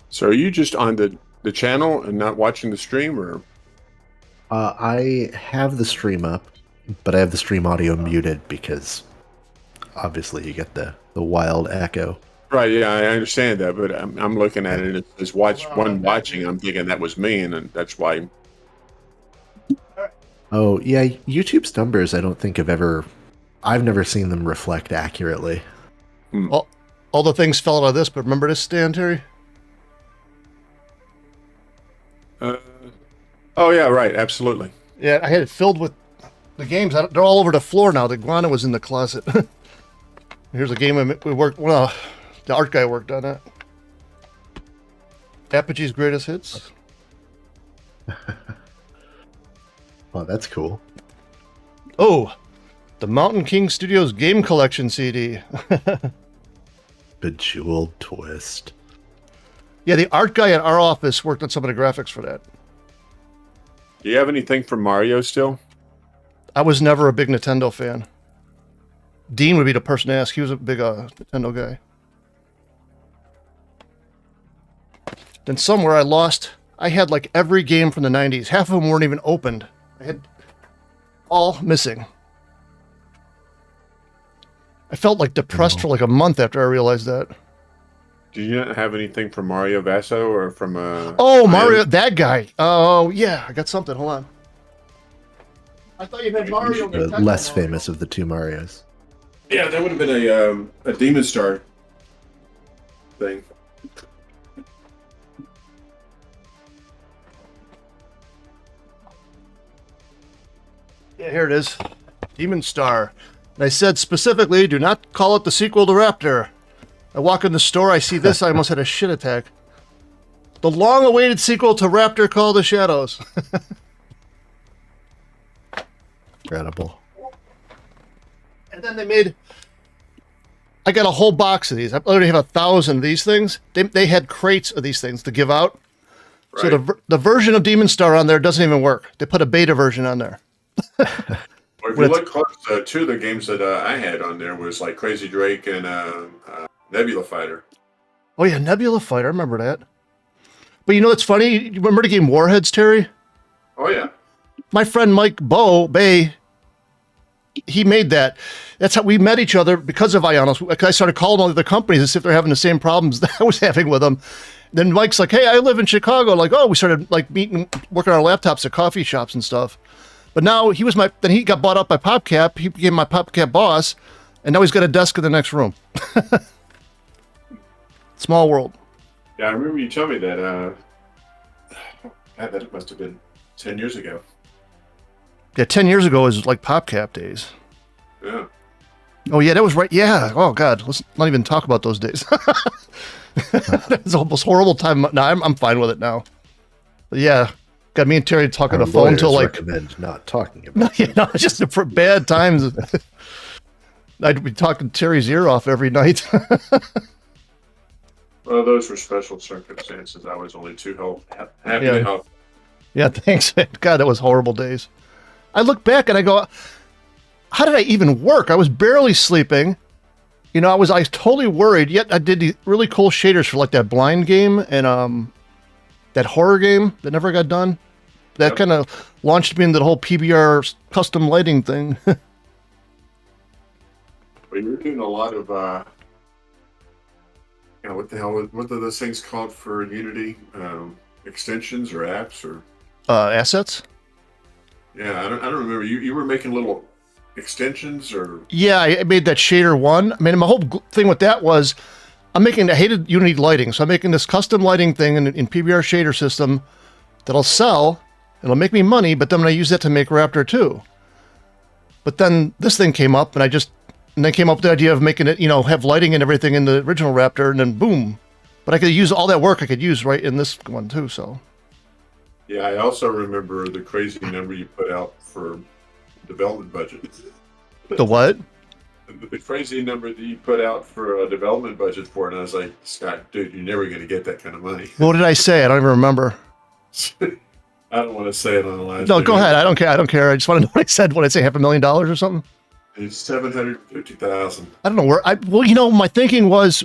Speaker 15: So are you just on the channel and not watching the stream, or?
Speaker 2: I have the stream up, but I have the stream audio muted because obviously you get the wild echo.
Speaker 15: Right, yeah, I understand that, but I'm looking at it as watching. I'm thinking that was me, and that's why.
Speaker 2: Oh, yeah, YouTube's numbers, I don't think I've never seen them reflect accurately.
Speaker 1: All the things fell out of this, but remember this stand, Terry?
Speaker 15: Oh yeah, right, absolutely.
Speaker 1: Yeah, I had it filled with the games. They're all over the floor now. The iguana was in the closet. Here's a game we worked. Well, the art guy worked on it. Apogee's greatest hits.
Speaker 2: Oh, that's cool.
Speaker 1: Oh, the Mountain King Studios game collection CD.
Speaker 2: Bejeweled twist.
Speaker 1: Yeah, the art guy at our office worked on some of the graphics for that.
Speaker 15: Do you have anything for Mario still?
Speaker 1: I was never a big Nintendo fan. Dean would be the person to ask. He was a big Nintendo guy. Then somewhere I had like every game from the 90s. Half of them weren't even opened. I had all missing. I felt like depressed for like a month after I realized that.
Speaker 15: Do you not have anything from Mario Vasso or from
Speaker 1: Mario, that guy. Oh, yeah, I got something. Hold on. I thought you meant Mario.
Speaker 2: The less famous of the two Marios.
Speaker 15: Yeah, that would have been a Demon Star thing.
Speaker 1: Yeah, here it is. Demon Star. And I said specifically, do not call it the sequel to Raptor. I walk in the store, I see this, I almost had a shit attack. The long-awaited sequel to Raptor Call of the Shadows.
Speaker 2: Incredible.
Speaker 1: And then I got a whole box of these. I already have 1,000 of these things. They had crates of these things to give out. Right. So the version of Demon Star on there doesn't even work. They put a beta version on there.
Speaker 15: Well, if you look close, two of the games that I had on there was like Crazy Drake and Nebula Fighter.
Speaker 1: Oh yeah, Nebula Fighter. I remember that. But you know what's funny? You remember the game Warheads, Terry?
Speaker 15: Oh yeah.
Speaker 1: My friend Mike Bay, he made that. That's how we met each other because of Ionos. I started calling all the other companies to see if they're having the same problems that I was having with them. Then Mike's like, "Hey, I live in Chicago." Like, oh, we started like meeting, working on our laptops at coffee shops and stuff. But now then he got bought up by PopCap. He became my PopCap boss, and now he's got a desk in the next room. Small world.
Speaker 15: Yeah, I remember you telling me that. God, that must have been 10 years ago.
Speaker 1: Yeah, 10 years ago is like PopCap days.
Speaker 15: Yeah.
Speaker 1: Oh, yeah, that was right. Yeah. Oh, God. Let's not even talk about those days. It's the most horrible time. No, I'm fine with it now. But yeah. Got me and Terry talking on the phone until like.
Speaker 2: Recommend not talking about
Speaker 1: it. No, just for bad times. I'd be talking Terry's ear off every night.
Speaker 15: Well, those were special circumstances. I was only too happy to help.
Speaker 1: Yeah, thanks. God, that was horrible days. I look back and I go, how did I even work? I was barely sleeping. You know, I was totally worried. Yet I did the really cool shaders for like that blind game and that horror game that never got done. That kind of launched me into the whole PBR custom lighting thing.
Speaker 15: We were doing a lot of, what the hell? What are those things called for Unity? Extensions or apps or
Speaker 1: assets?
Speaker 15: Yeah, I don't remember. You were making little extensions or? Yeah,
Speaker 1: I made that shader one. I mean, my whole thing with that was I hated Unity lighting, so I'm making this custom lighting thing in PBR shader system that'll sell. It'll make me money, but then when I use that to make Raptor 2. But then this thing came up, and then came up with the idea of making it, have lighting and everything in the original Raptor, and then boom. But I could use all that work I could use right in this one too, so.
Speaker 15: Yeah, I also remember the crazy number you put out for development budget.
Speaker 1: The what?
Speaker 15: The crazy number that you put out for a development budget for it, and I was like, Scott, dude, you're never going to get that kind of money.
Speaker 1: What did I say? I don't even remember.
Speaker 15: I don't want to say it on the live.
Speaker 1: No, go ahead. I don't care. I just want to know what I said. What did I say? $500,000 or something?
Speaker 15: It's $750,000.
Speaker 1: I don't know where. Well, my thinking was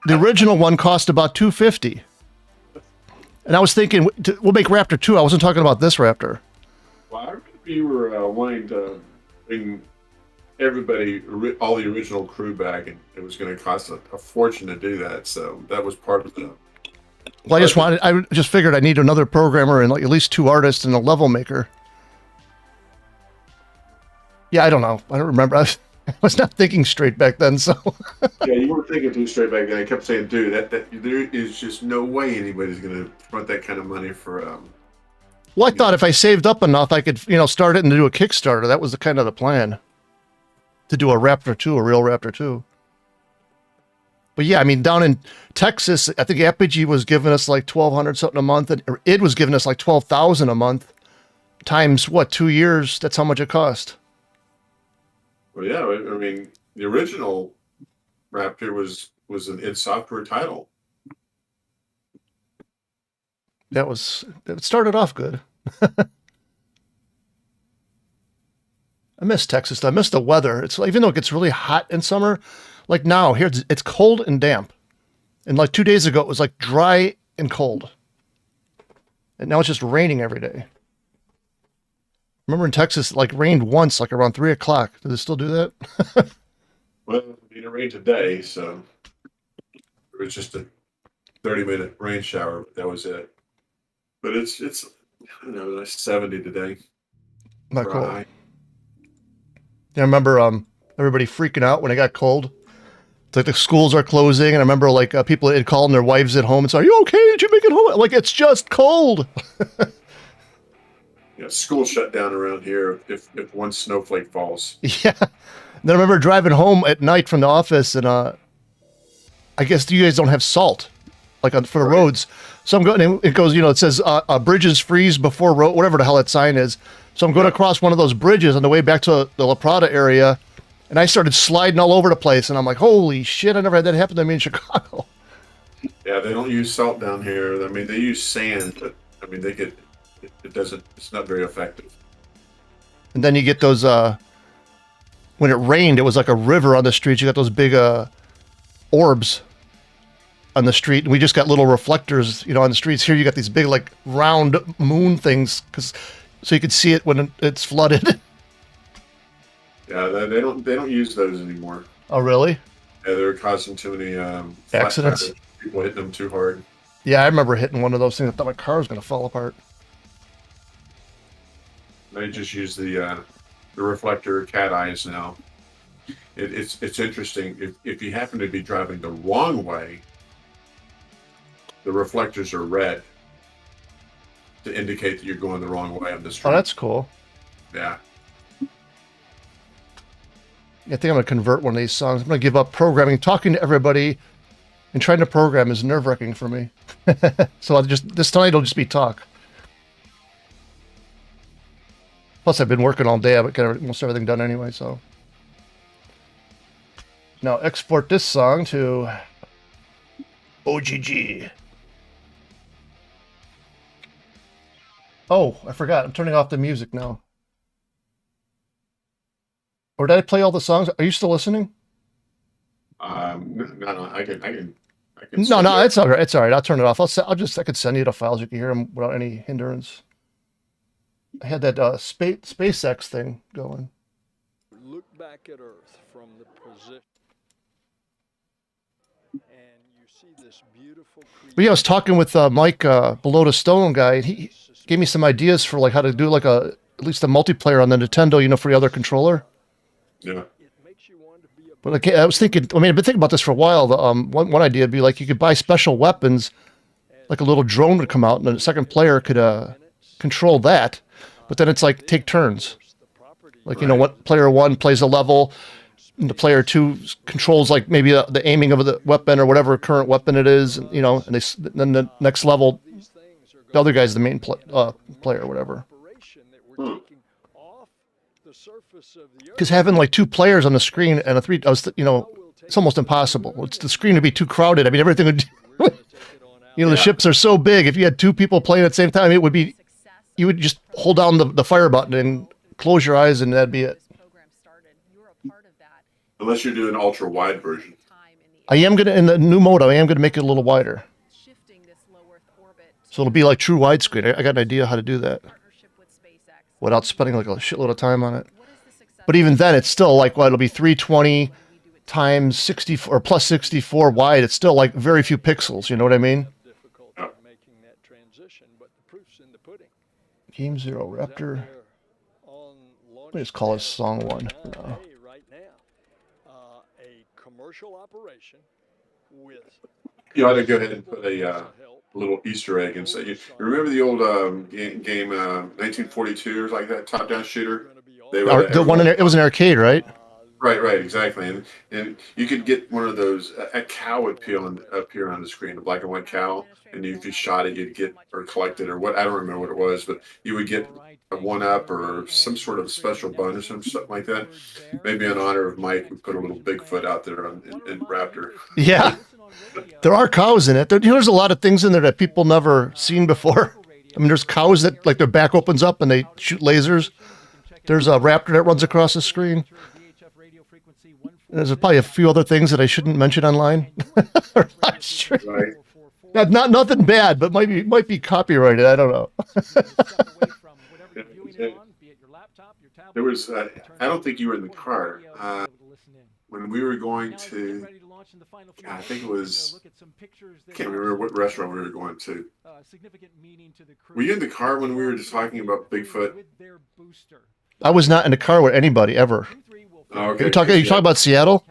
Speaker 1: the original one cost about $250, and I was thinking we'll make Raptor 2. I wasn't talking about this Raptor.
Speaker 15: Well, I remember you were wanting to bring everybody, all the original crew back, and it was going to cost a fortune to do that. So that was part of the.
Speaker 1: Well, I just figured I need another programmer and like at least 2 artists and a level maker. Yeah, I don't know. I don't remember. I was not thinking straight back then, so.
Speaker 15: Yeah, you weren't thinking too straight back then. I kept saying, dude, that there is just no way anybody's going to front that kind of money for.
Speaker 1: Well, I thought if I saved up enough, I could, start it and do a Kickstarter. That was the kind of the plan. To do a Raptor 2, a real Raptor 2. But yeah, I mean, down in Texas, I think Apogee was giving us like $1,200 something a month, or id was giving us like $12,000 a month. Times what, 2 years? That's how much it cost.
Speaker 15: Well, yeah, I mean, the original Raptor was an id Software title.
Speaker 1: It started off good. I miss Texas. I miss the weather. It's even though it gets really hot in summer, like now here it's cold and damp. And like 2 days ago, it was like dry and cold. And now it's just raining every day. Remember in Texas, it like rained once, like around 3 o'clock. Does it still do that?
Speaker 15: Well, it rained today, so it was just a 30-minute rain shower. But that was it. But it's like 70 today.
Speaker 1: Not cool. Yeah, I remember everybody freaking out when it got cold. It's like the schools are closing, and I remember like people had called their wives at home and said, "Are you okay? Did you make it home?" I'm like, it's just cold.
Speaker 15: Yeah, school shut down around here if one snowflake falls.
Speaker 1: Yeah. And then I remember driving home at night from the office, and I guess you guys don't have salt, like for the roads. So I'm going, and it goes, it says bridges freeze before road, whatever the hell that sign is. So I'm going across one of those bridges on the way back to the La Prada area, and I started sliding all over the place, and I'm like, holy shit, I never had that happen to me in Chicago.
Speaker 15: Yeah, they don't use salt down here. I mean, they use sand, but I mean, it's not very effective.
Speaker 1: And then you get those, when it rained, it was like a river on the streets. You got those big orbs on the street, and we just got little reflectors, on the streets. Here you got these big, like, round moon things, so you could see it when it's flooded.
Speaker 15: Yeah, they don't use those anymore.
Speaker 1: Oh, really?
Speaker 15: Yeah, they're causing too many
Speaker 1: accidents.
Speaker 15: People hitting them too hard.
Speaker 1: Yeah, I remember hitting one of those things. I thought my car was going to fall apart.
Speaker 15: They just use the reflector cat eyes now. It's interesting. If you happen to be driving the wrong way, the reflectors are red to indicate that you're going the wrong way on the street.
Speaker 1: Oh, that's cool.
Speaker 15: Yeah.
Speaker 1: I think I'm going to convert one of these songs. I'm going to give up programming. Talking to everybody and trying to program is nerve-wracking for me. So this tonight it'll just be talk. Plus, I've been working all day. I've got almost everything done anyway, so. Now export this song to OGG. Oh, I forgot. I'm turning off the music now. Or did I play all the songs? Are you still listening?
Speaker 15: No, I can.
Speaker 1: No, it's all right. It's all right. I'll turn it off. I could send you the files. You can hear them without any hindrance. I had that SpaceX thing going.
Speaker 16: Look back at Earth from the position, and you see this beautiful creature.
Speaker 1: But yeah, I was talking with Mike Below the Stone guy, and he gave me some ideas for like how to do like at least a multiplayer on the Nintendo, for the other controller.
Speaker 15: Yeah.
Speaker 1: But like, I was thinking, I've been thinking about this for a while. One idea would be like you could buy special weapons, like a little drone would come out, and the second player could control that. But then it's like take turns. Like, what player one plays a level, and the player two controls like maybe the aiming of the weapon or whatever current weapon it is, and then the next level, the other guy's the main player or whatever. Because having like 2 players on the screen and a 3, it's almost impossible. The screen would be too crowded. I mean, everything would, the ships are so big. If you had 2 people playing at the same time, it would be, you would just hold down the fire button and close your eyes and that'd be it.
Speaker 15: Unless you're doing an ultra wide version.
Speaker 1: I am going to, in the new mode, I am going to make it a little wider. So it'll be like true widescreen. I got an idea how to do that without spending like a shitload of time on it. But even then, it's still like, well, it'll be 320 times 64 or plus 64 wide. It's still like very few pixels. You know what I mean?
Speaker 16: Making that transition, but the proof's in the pudding.
Speaker 1: Game 0, Raptor. Let me just call it Song 1 for now.
Speaker 16: Right now, a commercial operation with.
Speaker 15: You ought to go ahead and put a little Easter egg and say, you remember the old game 1942 or like that top-down shooter?
Speaker 1: The one in it was an arcade, right?
Speaker 15: Right, exactly. And you could get one of those. A cow would appear on the screen, a black and white cow, and if you shot it, you'd get or collected or what. I don't remember what it was, but you would get a one-up or some sort of special bonus or something like that. Maybe in honor of Mike, we put a little Bigfoot out there in Raptor.
Speaker 1: Yeah, there are cows in it. There's a lot of things in there that people never seen before. I mean, there's cows that like their back opens up and they shoot lasers. There's a raptor that runs across the screen. And there's probably a few other things that I shouldn't mention online.
Speaker 15: Right.
Speaker 1: Not nothing bad, but might be copyrighted. I don't know.
Speaker 15: There was. I don't think you were in the car when we were going to. I think it was. I can't remember what restaurant we were going to. Were you in the car when we were just talking about Bigfoot?
Speaker 1: I was not in the car with anybody ever.
Speaker 15: Oh, okay.
Speaker 1: You talking about Seattle?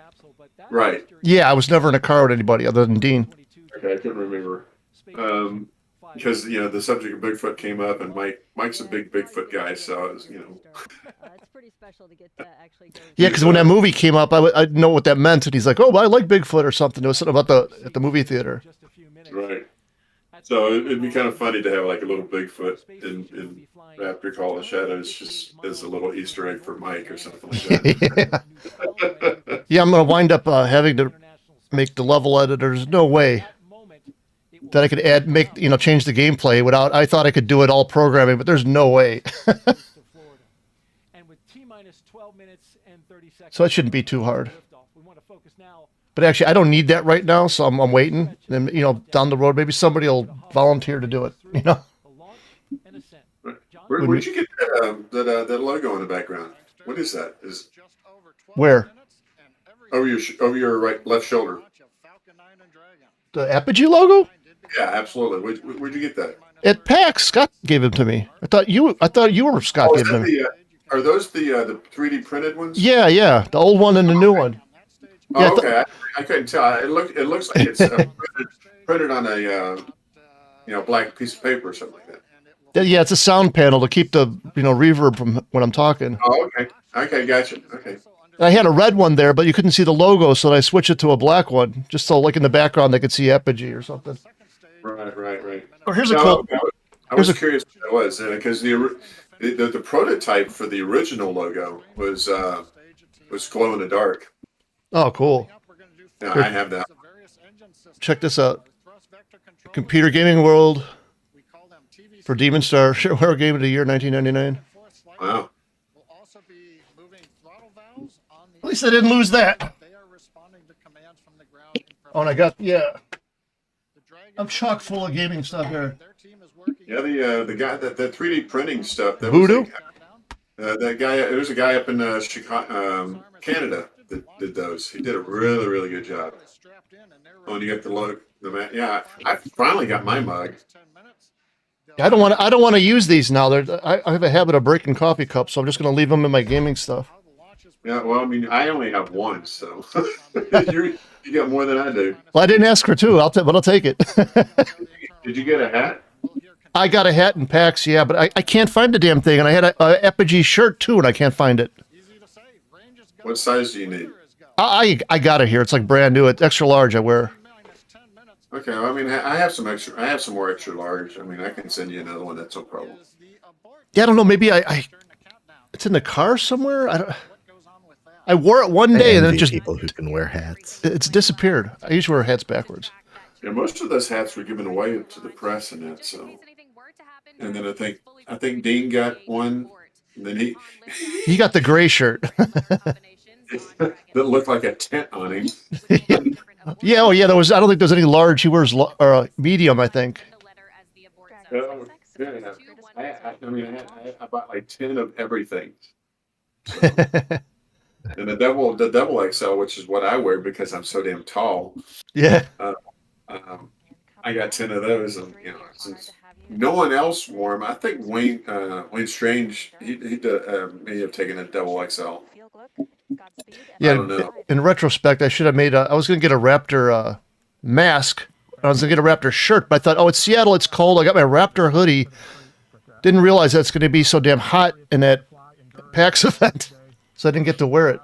Speaker 15: Right.
Speaker 1: Yeah, I was never in a car with anybody other than Dean.
Speaker 15: Okay, I couldn't remember. Because the subject of Bigfoot came up, and Mike's a big Bigfoot guy, so I was,
Speaker 10: It's pretty special to get to actually go.
Speaker 1: Yeah, because when that movie came up, I didn't know what that meant, and he's like, "Oh, I like Bigfoot" or something. It was something about at the movie theater.
Speaker 15: Right. So it'd be kind of funny to have like a little Bigfoot in Raptor Call of Shadows, just as a little Easter egg for Mike or something like that.
Speaker 1: Yeah, I'm gonna wind up having to make the level editor. There's no way that I could change the gameplay without. I thought I could do it all programming, but there's no way. So it shouldn't be too hard. But actually, I don't need that right now, so I'm waiting. And down the road, maybe somebody will volunteer to do it.
Speaker 15: Where'd you get that logo in the background? What is that?
Speaker 1: Where?
Speaker 15: Over your left shoulder.
Speaker 1: The Apogee logo?
Speaker 15: Yeah, absolutely. Where'd you get that?
Speaker 1: At PAX, Scott gave them to me. I thought you were Scott gave them.
Speaker 15: Are those the 3D printed ones?
Speaker 1: Yeah, the old one and the new one. Yeah,
Speaker 15: okay. I couldn't tell. It looks like it's printed on a black piece of paper or something like that.
Speaker 1: Yeah, it's a sound panel to keep the reverb from when I'm talking.
Speaker 15: Oh, okay, gotcha. Okay.
Speaker 1: I had a red one there, but you couldn't see the logo, so I switched it to a black one, just so like in the background they could see Apogee or something.
Speaker 15: Right.
Speaker 1: Or here's a cool.
Speaker 15: I was curious what that was because the prototype for the original logo was glow in the dark.
Speaker 1: Oh, cool.
Speaker 15: Yeah, I have that.
Speaker 1: Check this out. Computer Gaming World for Demon Star Shareware Game of the Year 1999.
Speaker 15: Wow.
Speaker 1: At least I didn't lose that. Oh, and I got I'm chock full of gaming stuff here.
Speaker 15: Yeah, the guy that 3D printing stuff. That
Speaker 1: Voodoo.
Speaker 15: That guy. There's a guy up in Chicago, Canada that did those. He did a really, really good job. Oh, and you got the logo. Yeah, I finally got my mug.
Speaker 1: I don't want to use these now. I have a habit of breaking coffee cups, so I'm just going to leave them in my gaming stuff.
Speaker 15: Yeah, well, I mean, I only have one, so you got more than I do.
Speaker 1: Well, I didn't ask for two. But I'll take it.
Speaker 15: Did you get a hat?
Speaker 1: I got a hat in PAX, yeah, but I can't find the damn thing, and I had a Apogee shirt too, and I can't find it.
Speaker 15: What size do you need?
Speaker 1: I got it here. It's like brand new. It's extra large. I wear.
Speaker 15: Okay, well, I mean, I have some extra. I have some more extra large. I mean, I can send you another one. That's no problem.
Speaker 1: Yeah, I don't know. Maybe it's in the car somewhere. I wore it one day and then it just
Speaker 2: people who can wear hats.
Speaker 1: It's disappeared. I usually wear hats backwards.
Speaker 15: Yeah, most of those hats were given away to the press and that. So, and then I think Dean got one. And then
Speaker 1: he got the gray shirt
Speaker 15: that looked like a tent on him.
Speaker 1: Yeah, oh yeah. I don't think there's any large. He wears medium, I think.
Speaker 15: I mean, I bought like 10 of everything. So, and the double XL, which is what I wear because I'm so damn tall.
Speaker 1: Yeah.
Speaker 15: I got 10 of those, and since no one else wore them, I think Wayne Strange he may have taken a double XL.
Speaker 1: Yeah.
Speaker 15: I don't know.
Speaker 1: In retrospect, I should have made. I was gonna get a Raptor mask. I was gonna get a Raptor shirt, but I thought, oh, it's Seattle, it's cold. I got my Raptor hoodie. Didn't realize that's gonna be so damn hot in that PAX event, so I didn't get to wear it.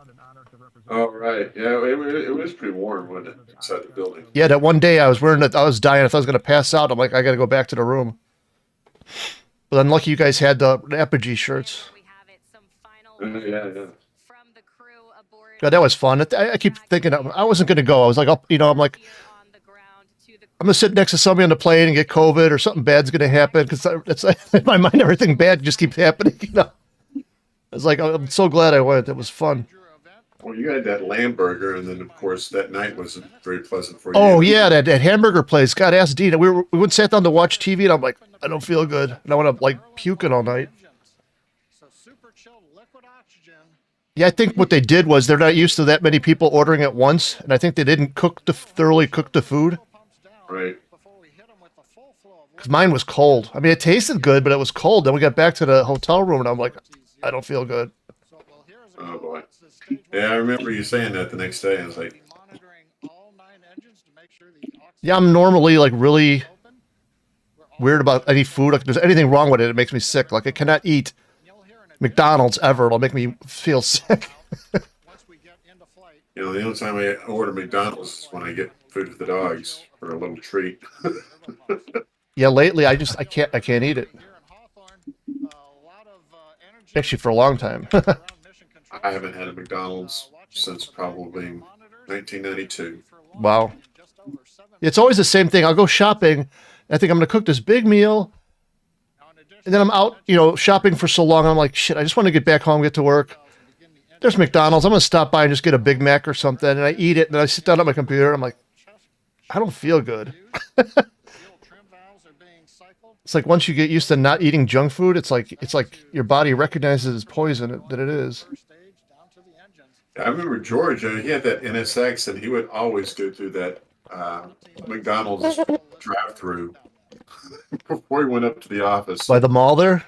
Speaker 15: Oh right, yeah, it was pretty warm, wasn't it, inside the building?
Speaker 1: Yeah, that one day I was wearing it. I was dying. I thought I was gonna pass out. I'm like, I gotta go back to the room. But I'm lucky you guys had the Apogee shirts.
Speaker 15: Yeah.
Speaker 1: God, that was fun. I keep thinking I wasn't going to go. I was like, I'm like, I'm going to sit next to somebody on the plane and get COVID or something bad's going to happen because it's in my mind, everything bad just keeps happening. It's like, I'm so glad I went. It was fun.
Speaker 15: Well, you had that lamb burger, and then of course that night wasn't very pleasant for you.
Speaker 1: Oh yeah, that hamburger place. God, asked Dean. We went and sat down to watch TV, and I'm like, I don't feel good, and I want to like puking all night. Yeah, I think what they did was they're not used to that many people ordering at once, and I think they didn't thoroughly cook the food.
Speaker 15: Right.
Speaker 1: Because mine was cold. I mean, it tasted good, but it was cold. Then we got back to the hotel room, and I'm like, I don't feel good.
Speaker 15: Oh boy. Yeah, I remember you saying that the next day. I was like,
Speaker 1: yeah, I'm normally like really weird about any food. Like, if there's anything wrong with it, it makes me sick. Like, I cannot eat McDonald's ever. It'll make me feel sick.
Speaker 15: the only time I order McDonald's is when I get food for the dogs for a little treat.
Speaker 1: Yeah, lately I can't eat it. Actually, for a long time.
Speaker 15: I haven't had a McDonald's since probably 1992.
Speaker 1: Wow. It's always the same thing. I'll go shopping. I think I'm going to cook this big meal. And then I'm out, shopping for so long. I'm like, shit, I just want to get back home, get to work. There's McDonald's. I'm going to stop by and just get a Big Mac or something. And I eat it. And then I sit down at my computer. I'm like, I don't feel good. It's like once you get used to not eating junk food, it's like your body recognizes as poison that it is.
Speaker 15: I remember George, he had that NSX, and he would always go through that McDonald's drive-through before he went up to the office.
Speaker 1: By the mall there?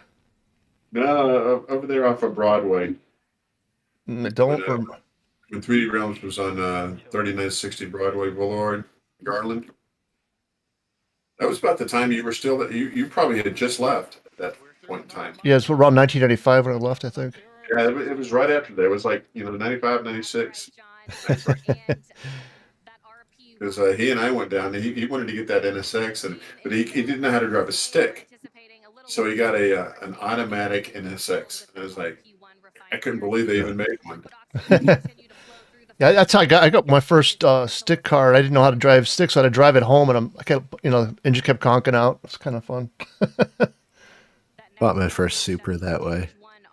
Speaker 15: No, over there off of Broadway.
Speaker 1: When
Speaker 15: 3D Realms was on 3960 Broadway Boulevard, Garland. That was about the time you were still, you probably had just left at that point in time.
Speaker 1: Yeah, it's around 1995 when I left, I think.
Speaker 15: Yeah, it was right after that. It was like, 95, 96. Because he and I went down, and he wanted to get that NSX, but he didn't know how to drive a stick. So he got an automatic NSX. And I was like, I couldn't believe they even made one.
Speaker 1: Yeah, that's how I got my first stick car. I didn't know how to drive sticks, so I had to drive it home, and I kept, engine kept conking out. It's kind of fun.
Speaker 2: Bought my first Supra that way.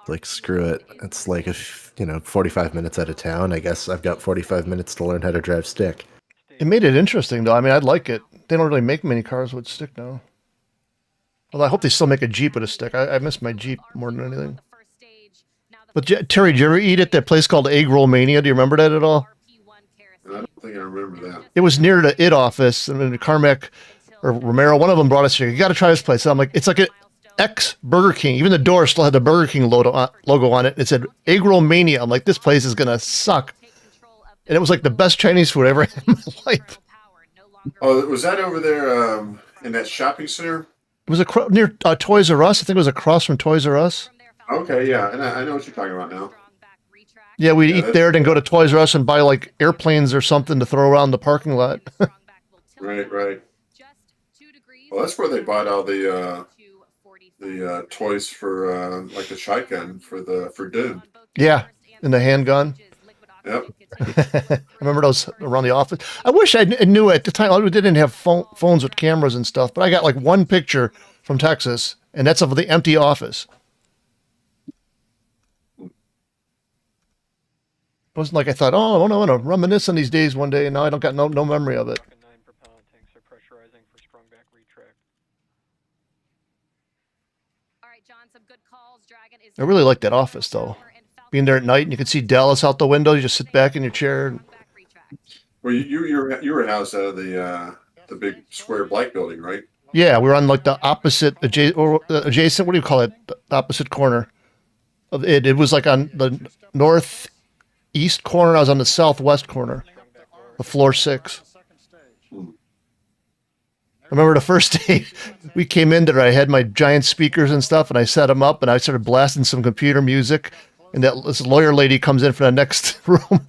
Speaker 2: Like, screw it. It's like 45 minutes out of town. I guess I've got 45 minutes to learn how to drive stick.
Speaker 1: It made it interesting, though. I mean, I'd like it. They don't really make many cars with stick now. Although I hope they still make a Jeep with a stick. I miss my Jeep more than anything. But Terry, did you ever eat at that place called Egg Roll Mania? Do you remember that at all?
Speaker 15: I don't think I remember that.
Speaker 1: It was near the IT office, and then Carmack or Romero, one of them brought us here. You got to try this place. And I'm like, it's like an ex-Burger King. Even the door still had the Burger King logo on it. It said Egg Roll Mania. I'm like, this place is going to suck. And it was like the best Chinese food I ever had in my life.
Speaker 15: Oh, was that over there in that shopping center?
Speaker 1: It was near Toys R Us. I think it was across from Toys R Us.
Speaker 15: Okay, yeah, and I know what you're talking about now.
Speaker 1: Yeah, we'd eat there, then go to Toys R Us and buy like airplanes or something to throw around the parking lot.
Speaker 15: Right. Well, that's where they bought all the toys for like the shotgun for Doom.
Speaker 1: Yeah, and the handgun.
Speaker 15: Yep.
Speaker 1: I remember those around the office. I wish I knew at the time. We didn't have phones with cameras and stuff, but I got like one picture from Texas, and that's of the empty office. It wasn't like I thought, I want to reminisce on these days one day, and now I don't got no memory of it. I really like that office, though. being there at night and you could see Dallas out the window. You just sit back in your chair. And...
Speaker 15: Well, you were housed out of the big square black building, right?
Speaker 1: Yeah, we were on like the opposite adjacent. What do you call it? The opposite corner of it. It was like on the northeast corner. I was on the southwest corner, the floor 6. I remember the first day we came in there, I had my giant speakers and stuff, and I set them up, and I started blasting some computer music, and this lawyer lady comes in from the next room,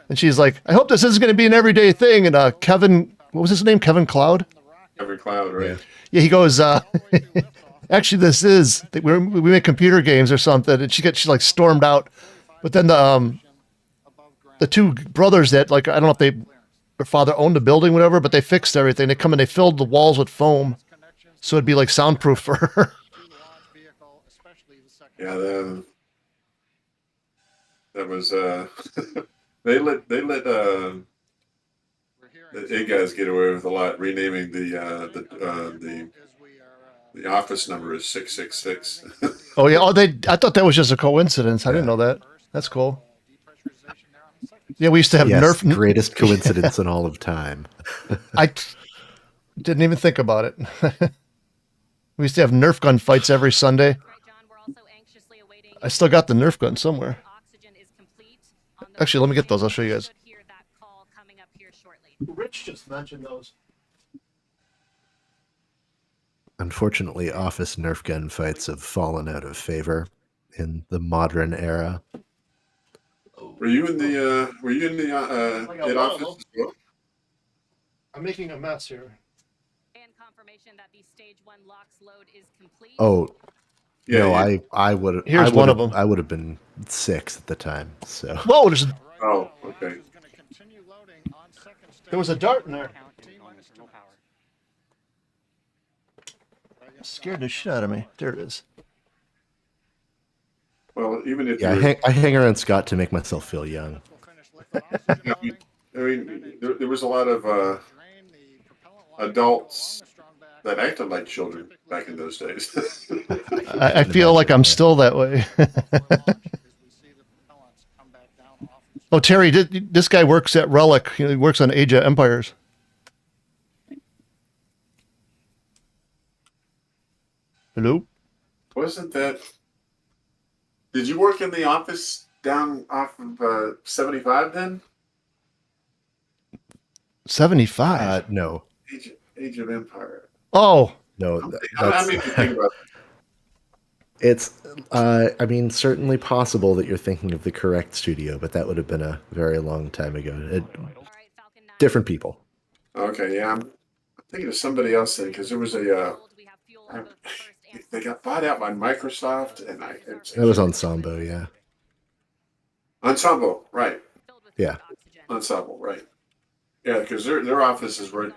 Speaker 1: and she's like, I hope this isn't going to be an everyday thing, and Kevin, what was his name? Kevin Cloud?
Speaker 15: Kevin Cloud, right?
Speaker 1: Yeah, he goes, actually, this is, we make computer games or something, and she like stormed out, but then the two brothers that, like, I don't know if their father owned the building, whatever, but they fixed everything. They come and they filled the walls with foam, so it'd be like soundproof for her.
Speaker 15: Yeah, that was they let the A guys get away with a lot, renaming the office number is 666.
Speaker 1: Oh yeah, I thought that was just a coincidence. I didn't know that. That's cool. Yeah, we used to have Nerf.
Speaker 2: Greatest coincidence in all of time.
Speaker 1: I didn't even think about it. We used to have Nerf gun fights every Sunday. I still got the Nerf gun somewhere. Actually, let me get those. I'll show you guys. Rich just mentioned those.
Speaker 2: Unfortunately, office Nerf gun fights have fallen out of favor in the modern era.
Speaker 15: Were you in the office as well?
Speaker 1: I'm making a mess here.
Speaker 4: And confirmation that the stage 1 locks load is complete.
Speaker 2: Oh,
Speaker 15: yeah.
Speaker 2: No,
Speaker 15: Yeah.
Speaker 2: I would.
Speaker 1: Here's one of them.
Speaker 2: I would have been 6 at the time. So.
Speaker 1: Whoa! There's
Speaker 15: Oh, okay.
Speaker 1: There was a dart in there. Scared the shit out of me. There it is.
Speaker 15: Well, even if
Speaker 2: I hang around Scott to make myself feel young.
Speaker 15: I mean, there was a lot of adults that acted like children back in those days.
Speaker 1: I feel like I'm still that way. Oh, Terry, this guy works at Relic. He works on Age of Empires. Hello?
Speaker 15: Wasn't that... Did you work in the office down off of 75 then?
Speaker 1: 75?
Speaker 2: No.
Speaker 15: Age of Empire.
Speaker 1: Oh.
Speaker 2: No.
Speaker 15: I mean, think about it.
Speaker 2: It's, I mean, certainly possible that you're thinking of the correct studio, but that would have been a very long time ago. Different people.
Speaker 15: Okay, yeah, I'm thinking of somebody else then, because there was they got bought out by Microsoft, and
Speaker 2: That was Ensemble, yeah.
Speaker 15: Ensemble, right?
Speaker 2: Yeah.
Speaker 15: Ensemble, right? Yeah, because their offices were.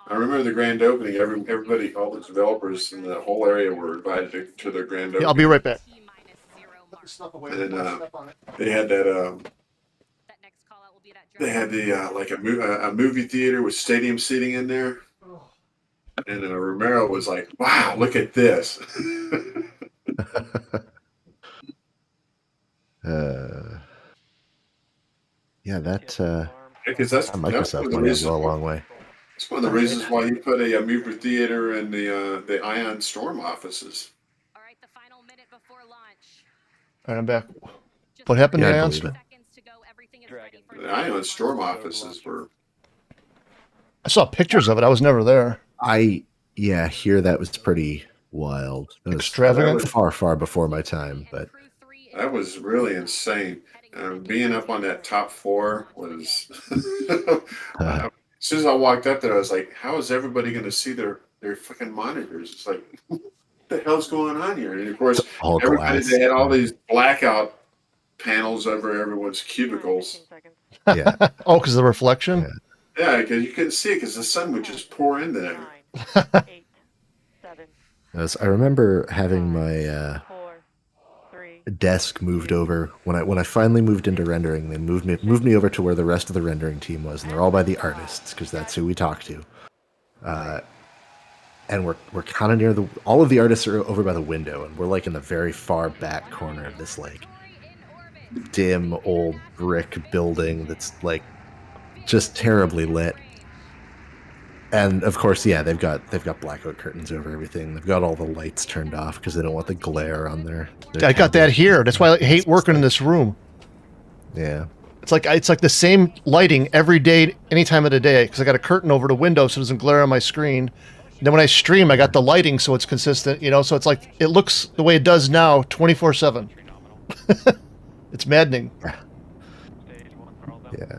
Speaker 15: I remember the grand opening. Everybody, all the developers in the whole area were invited to their grand opening.
Speaker 1: Yeah, I'll be right back.
Speaker 15: And they had that. They had the like a movie theater with stadium seating in there. And Romero was like, "Wow, look at this."
Speaker 2: Yeah, that.
Speaker 15: Because that's
Speaker 2: Microsoft went a long way.
Speaker 15: It's one of the reasons why you put a movie theater in the Ion Storm offices.
Speaker 4: All right, the final minute before launch.
Speaker 1: All right, I'm back. What happened to Ion Storm?
Speaker 15: The Ion Storm offices were.
Speaker 1: I saw pictures of it. I was never there.
Speaker 2: Hear that was pretty wild. That was
Speaker 1: extravagant.
Speaker 2: Far before my time, but
Speaker 15: that was really insane. Being up on that top floor was. As soon as I walked up there, I was like, "How is everybody going to see their fucking monitors?" It's like, what the hell's going on here? And of course, they had all these blackout panels over everyone's cubicles.
Speaker 2: Yeah.
Speaker 1: Oh, because of the reflection.
Speaker 15: Yeah, because you couldn't see it because the sun would just pour in there.
Speaker 2: I remember having my desk moved over when I finally moved into rendering. They moved me over to where the rest of the rendering team was, and they're all by the artists because that's who we talk to. And we're kind of near all of the artists are over by the window, and we're like in the very far back corner of this like dim old brick building that's like just terribly lit. And of course, yeah, they've got blackout curtains over everything. They've got all the lights turned off because they don't want the glare on their
Speaker 1: I got that here. That's why I hate working in this room.
Speaker 2: Yeah.
Speaker 1: It's like the same lighting every day, any time of the day, because I got a curtain over the window so it doesn't glare on my screen. And then when I stream, I got the lighting so it's consistent, you know, so it's like it looks the way it does now 24/7. It's maddening.
Speaker 2: Yeah.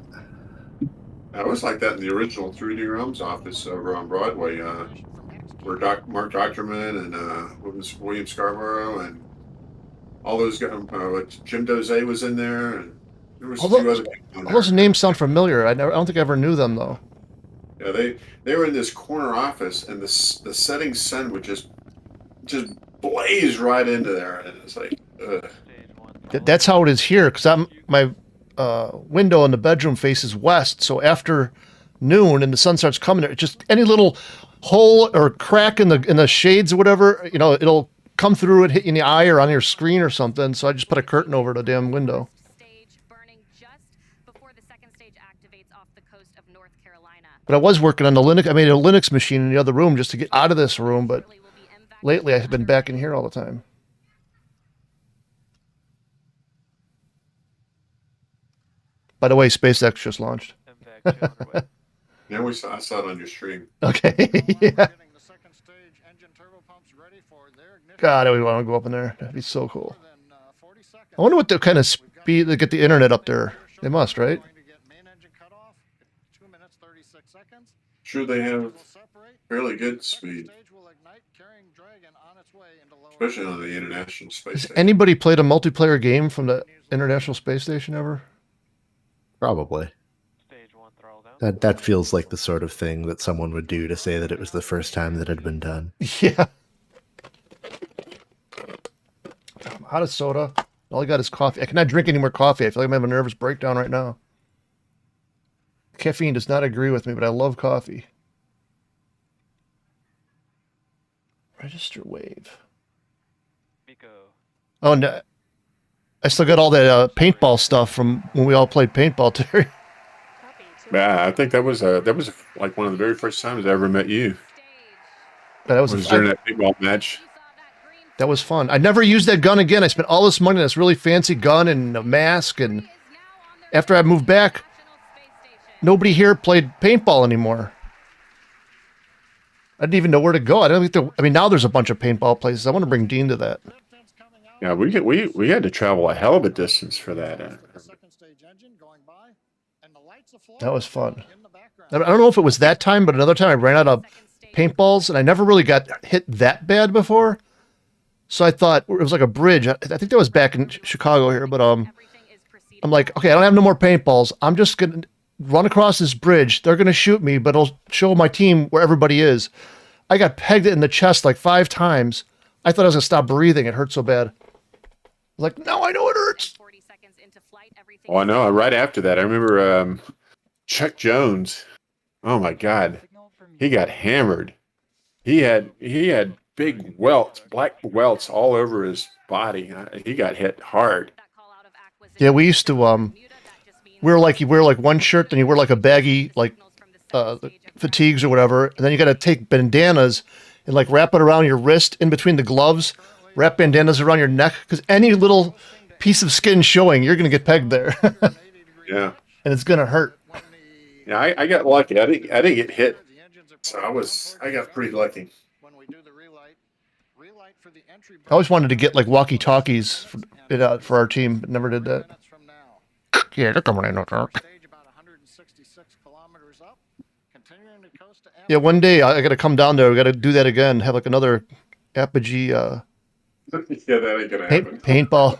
Speaker 15: I was like that in the original 3D Realms office over on Broadway, where Mark Doctorman and William Scarborough and all those guys, Jim Doze was in there, and there was a few other people in
Speaker 1: All those
Speaker 15: there.
Speaker 1: names sound familiar. I don't think I ever knew them though.
Speaker 15: Yeah, they were in this corner office, and the setting sun would just blaze right into there, and it's like, ugh.
Speaker 1: That's how it is here, because my window in the bedroom faces west, so after noon and the sun starts coming, it just any little hole or crack in the shades or whatever, you know, it'll come through and hit you in the eye or on your screen or something. So I just put a curtain over the damn window. But I was working on the Linux. I made a Linux machine in the other room just to get out of this room, but lately I've been back in here all the time. By the way, SpaceX just launched.
Speaker 15: Yeah, I saw it on your stream.
Speaker 1: Okay. Yeah. God, I would want to go up in there. That'd be so cool. I wonder what the kind of speed they get the internet up there. They must, right?
Speaker 15: Sure, they have fairly good speed, especially on the International Space
Speaker 1: Has
Speaker 15: Station.
Speaker 1: anybody played a multiplayer game from the International Space Station ever?
Speaker 2: Probably. That feels like the sort of thing that someone would do to say that it was the first time that it had been done.
Speaker 1: Yeah. I'm out of soda. All I got is coffee. I cannot drink any more coffee. I feel like I'm having a nervous breakdown right now. Caffeine does not agree with me, but I love coffee. Register wave. Oh, no. I still got all that paintball stuff from when we all played paintball, Terry.
Speaker 15: Yeah, I think that was like one of the very first times I ever met you.
Speaker 1: That was
Speaker 15: during that paintball match.
Speaker 1: That was fun. I never used that gun again. I spent all this money on this really fancy gun and a mask, and after I moved back, nobody here played paintball anymore. I didn't even know where to go. I don't think I mean, now there's a bunch of paintball places. I want to bring Dean to that.
Speaker 15: Yeah, we had to travel a hell of a distance for that.
Speaker 1: That was fun. I don't know if it was that time, but another time I ran out of paintballs, and I never really got hit that bad before. So I thought it was like a bridge. I think that was back in Chicago here, but I'm like, okay, I don't have no more paintballs. I'm just gonna run across this bridge. They're gonna shoot me, but it'll show my team where everybody is. I got pegged in the chest like 5 times. I thought I was gonna stop breathing. It hurt so bad. I was like, no, I know it hurts.
Speaker 15: Oh, I know. Right after that, I remember Chuck Jones. Oh my God, he got hammered. He had big welts, black welts all over his body. He got hit hard.
Speaker 1: Yeah, we used to you wear like one shirt, then you wear like a baggy like fatigues or whatever, and then you got to take bandanas and like wrap it around your wrist in between the gloves, wrap bandanas around your neck, because any little piece of skin showing, you're gonna get pegged there.
Speaker 15: Yeah,
Speaker 1: and it's gonna hurt.
Speaker 15: Yeah, I got lucky. I didn't get hit, so I got pretty lucky.
Speaker 1: I always wanted to get like walkie-talkies for our team, but never did that. Yeah, they're coming in. Yeah, one day I got to come down there. We got to do that again. Have like another Apogee
Speaker 15: Yeah, that ain't gonna happen.
Speaker 1: Paintball.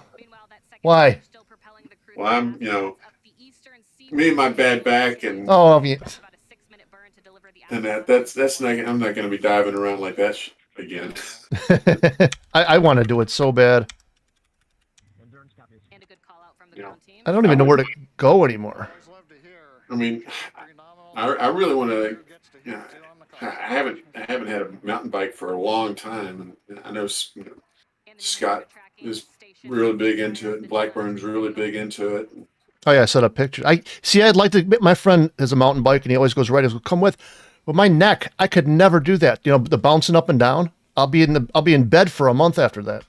Speaker 1: Why?
Speaker 15: Well, I'm, me and my bad back and
Speaker 1: yeah.
Speaker 15: And that's not. I'm not going to be diving around like that again.
Speaker 1: I want to do it so bad. I don't even know where to go anymore.
Speaker 15: I mean, I really want to. I haven't had a mountain bike for a long time, and I know Scott is really big into it. And Blackburn's really big into it.
Speaker 1: Oh yeah, I set up pictures. I'd like to. My friend has a mountain bike, and he always goes right. He goes, "Come with." Well, my neck, I could never do that. You know, the bouncing up and down. I'll be in bed for a month after that.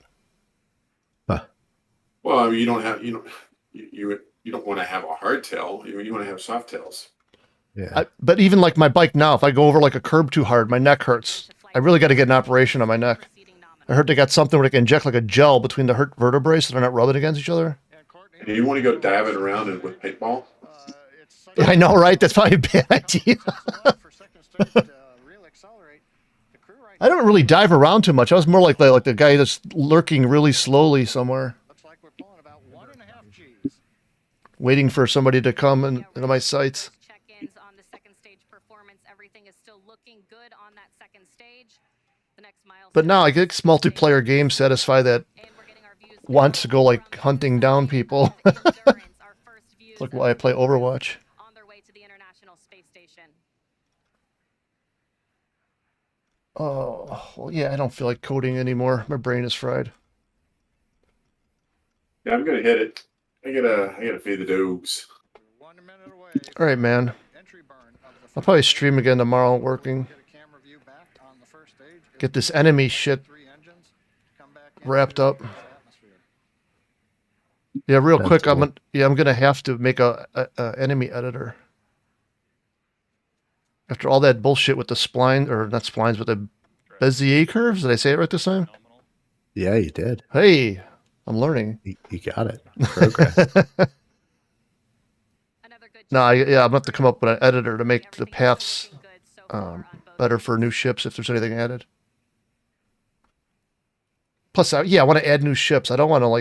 Speaker 15: Well, I mean, you don't want to have a hardtail. You want to have soft tails.
Speaker 2: Yeah.
Speaker 1: But even like my bike now, if I go over like a curb too hard, my neck hurts. I really got to get an operation on my neck. I heard they got something where they can inject like a gel between the hurt vertebrae so they're not rubbing against each other.
Speaker 15: And you want to go diving around with paintball?
Speaker 1: Yeah, I know, right? That's probably a bad idea. I don't really dive around too much. I was more like the guy that's lurking really slowly somewhere, waiting for somebody to come into my sights.
Speaker 4: Check-ins on the second stage performance. Everything is still looking good on that second stage. The next milestone.
Speaker 1: But now I guess multiplayer games satisfy that want to go like hunting down people. It's like why I play Overwatch.
Speaker 4: On their way to the International Space Station.
Speaker 1: Oh, well, yeah, I don't feel like coding anymore. My brain is fried.
Speaker 15: Yeah, I'm gonna hit it. I gotta feed the dogs.
Speaker 1: All right, man. I'll probably stream again tomorrow working. Get this enemy shit wrapped up. Yeah, real quick.
Speaker 2: Cool.
Speaker 1: I'm gonna have to make a enemy editor. After all that bullshit with the spline, or not splines, but the Bezier curves. Did I say it right this time?
Speaker 2: Yeah, you did.
Speaker 1: Hey, I'm learning.
Speaker 2: You got it. Progress.
Speaker 1: No, I'm gonna have to come up with an editor to make the paths better for new ships if there's anything added. Plus, I want to add new ships. I don't want to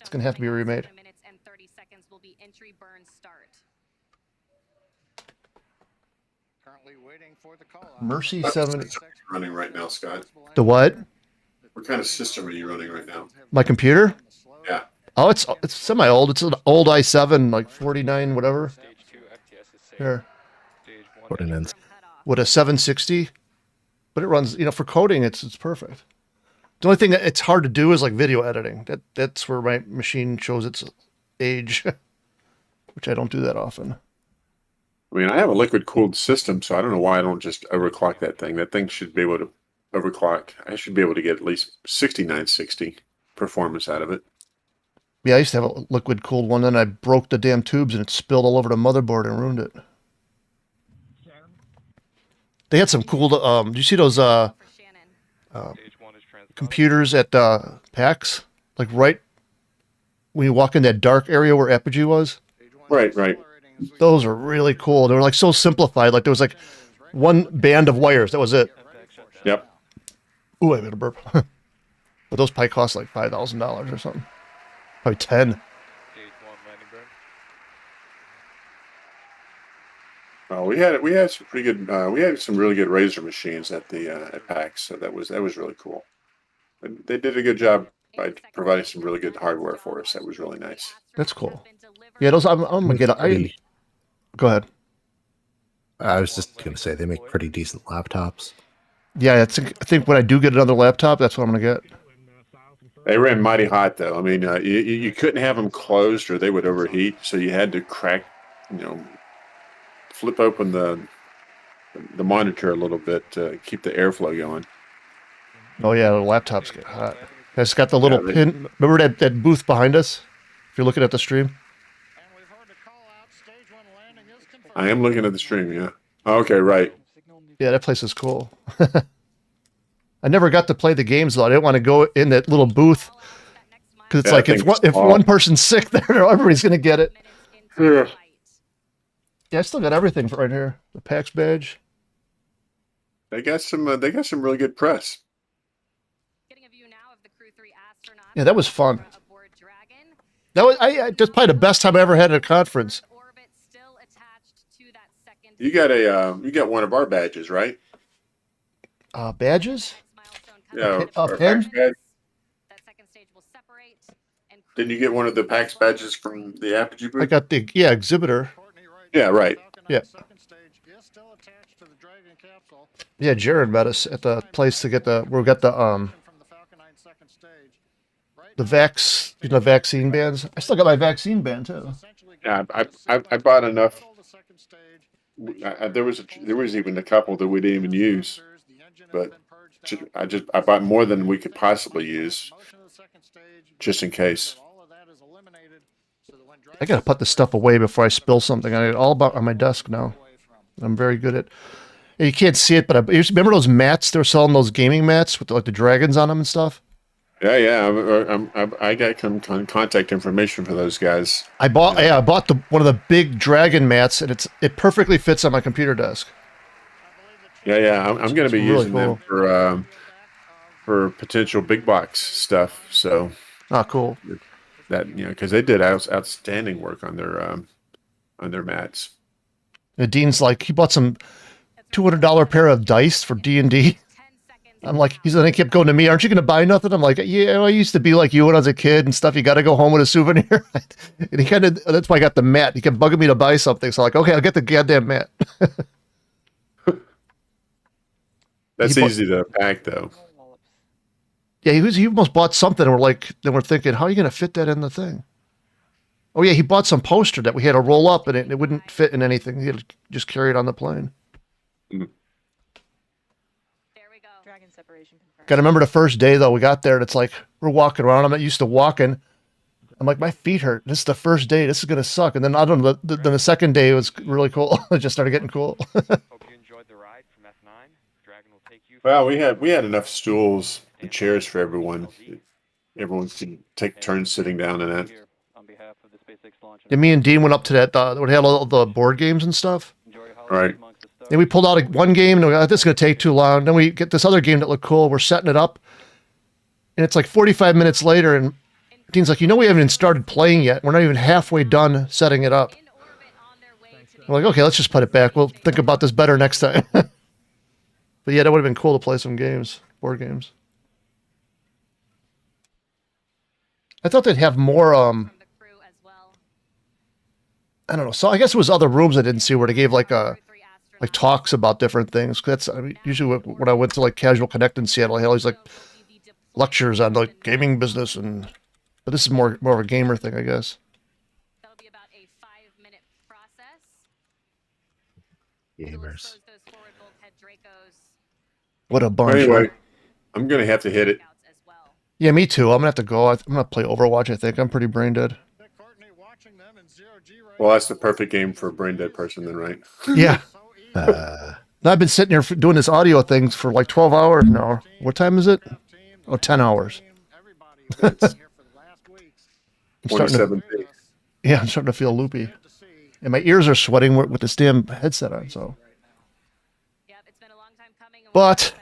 Speaker 1: it's gonna have to be remade.
Speaker 4: Minutes and 30 seconds will be entry burn start.
Speaker 13: Currently waiting for the call.
Speaker 1: Mercy
Speaker 15: What
Speaker 1: 70.
Speaker 15: system are you running right now, Scott?
Speaker 1: The what?
Speaker 15: What kind of system are you running right now?
Speaker 1: My computer?
Speaker 15: Yeah.
Speaker 1: Oh, it's semi-old. It's an old i7, like 49, whatever. Here.
Speaker 2: Ordinance.
Speaker 1: With a 760. But it runs, for coding, it's perfect. The only thing that it's hard to do is like video editing. That's where my machine shows its age, which I don't do that often.
Speaker 15: I mean, I have a liquid-cooled system, so I don't know why I don't just overclock that thing. That thing should be able to overclock. I should be able to get at least 6960 performance out of it.
Speaker 1: Yeah, I used to have a liquid cooled one, then I broke the damn tubes and it spilled all over the motherboard and ruined it. They had some cool, do you see those computers at PAX? Like right when you walk in that dark area where Apogee was?
Speaker 15: Right.
Speaker 1: Those are really cool. They were like so simplified. Like there was like one band of wires. That was it.
Speaker 15: Yep.
Speaker 1: Ooh, I got a burp. But those probably cost like $5,000 or something. Probably 10.
Speaker 15: We had some pretty good. We had some really good Razer machines at the at PAX, so that was really cool. They did a good job by providing some really good hardware for us. That was really nice.
Speaker 1: That's cool. Yeah, those I'm gonna get. Go ahead.
Speaker 2: I was just gonna say they make pretty decent laptops.
Speaker 1: Yeah, I think when I do get another laptop, that's what I'm gonna get.
Speaker 15: They ran mighty hot though. I mean, you couldn't have them closed or they would overheat. So you had to crack, flip open the monitor a little bit to keep the airflow going.
Speaker 1: Oh yeah, the laptops get hot. It's got the little pin. Remember that booth behind us? If you're looking at the stream.
Speaker 15: I am looking at the stream. Yeah. Okay. Right.
Speaker 1: Yeah, that place is cool. I never got to play the games though. I didn't want to go in that little booth because it's like if one person's sick there, everybody's gonna get it.
Speaker 15: Yeah.
Speaker 1: Yeah, I still got everything for right here. The PAX badge.
Speaker 15: They got some really good press.
Speaker 1: Yeah, that was fun. That was that's probably the best time I ever had at a conference.
Speaker 15: You got one of our badges, right?
Speaker 1: Badges?
Speaker 15: Yeah,
Speaker 1: a pin?
Speaker 15: Badge. Didn't you get one of the PAX badges from the Apogee booth?
Speaker 1: I got the exhibitor.
Speaker 15: Yeah, right.
Speaker 1: Yeah. Yeah, Jared met us at the place to get we got the the vaccine bands. I still got my vaccine band too.
Speaker 15: Yeah, I bought enough. There was even a couple that we didn't even use, but I bought more than we could possibly use, just in case.
Speaker 1: I gotta put this stuff away before I spill something. I got it all about on my desk now. I'm very good at. You can't see it, but you remember those mats? They were selling those gaming mats with like the dragons on them and stuff.
Speaker 15: Yeah. I got some contact information for those guys.
Speaker 1: I bought one of the big dragon mats, and it perfectly fits on my computer desk.
Speaker 15: Yeah. I'm going to be
Speaker 1: really
Speaker 15: using
Speaker 1: cool.
Speaker 15: them for potential big box stuff. So,
Speaker 1: cool.
Speaker 15: That because they did outstanding work on their mats.
Speaker 1: And Dean's like, he bought some $200 pair of dice for D&D. I'm like, he kept going to me, aren't you going to buy nothing? I'm like, yeah, I used to be like you when I was a kid and stuff. You got to go home with a souvenir. And that's why I got the mat. He kept bugging me to buy something. So I'm like, okay, I'll get the goddamn mat.
Speaker 15: That's easy to pack though.
Speaker 1: Yeah, he almost bought something. And we're thinking, how are you going to fit that in the thing? Oh yeah, he bought some poster that we had to roll up and it wouldn't fit in anything. He had to just carry it on the plane.
Speaker 11: Dragon separation confirmed.
Speaker 1: Got to remember the first day though. We got there and it's like we're walking around. I'm not used to walking. I'm like, my feet hurt. This is the first day. This is gonna suck. And then I don't know. Then the second day was really cool. It just started getting cool.
Speaker 14: Hope you enjoyed the ride from F9. Dragon will take you.
Speaker 15: Well, we had enough stools and chairs for everyone. Everyone can take turns sitting down in it.
Speaker 1: Yeah, me and Dean went up to that. We had all the board games and stuff.
Speaker 15: Right.
Speaker 1: Then we pulled out one game and we thought, this is going to take too long. Then we get this other game that looked cool. We're setting it up. And it's like 45 minutes later. And Dean's like, we haven't even started playing yet. We're not even halfway done setting it up. We're like, okay, let's just put it back. We'll think about this better next time. But yeah, that would have been cool to play some games, board games. I thought they'd have more, I don't know. So I guess it was other rooms I didn't see where they gave like talks about different things. That's usually when I went to like Casual Connect in Seattle, I had all these like lectures on like gaming business but this is more of a gamer thing, I guess.
Speaker 4: That'll be about a 5-minute process.
Speaker 2: Gamers.
Speaker 1: What a bunch.
Speaker 15: Anyway, I'm gonna have to hit it.
Speaker 1: Yeah, me too. I'm gonna have to go. I'm gonna play Overwatch. I think I'm pretty brain dead.
Speaker 15: Well, that's the perfect game for a brain dead person, then, right?
Speaker 1: Yeah. I've been sitting here doing this audio thing for like 12 hours now. What time is it? Oh, 10 hours. I'm starting to feel loopy. And my ears are sweating with this damn headset on, so. But,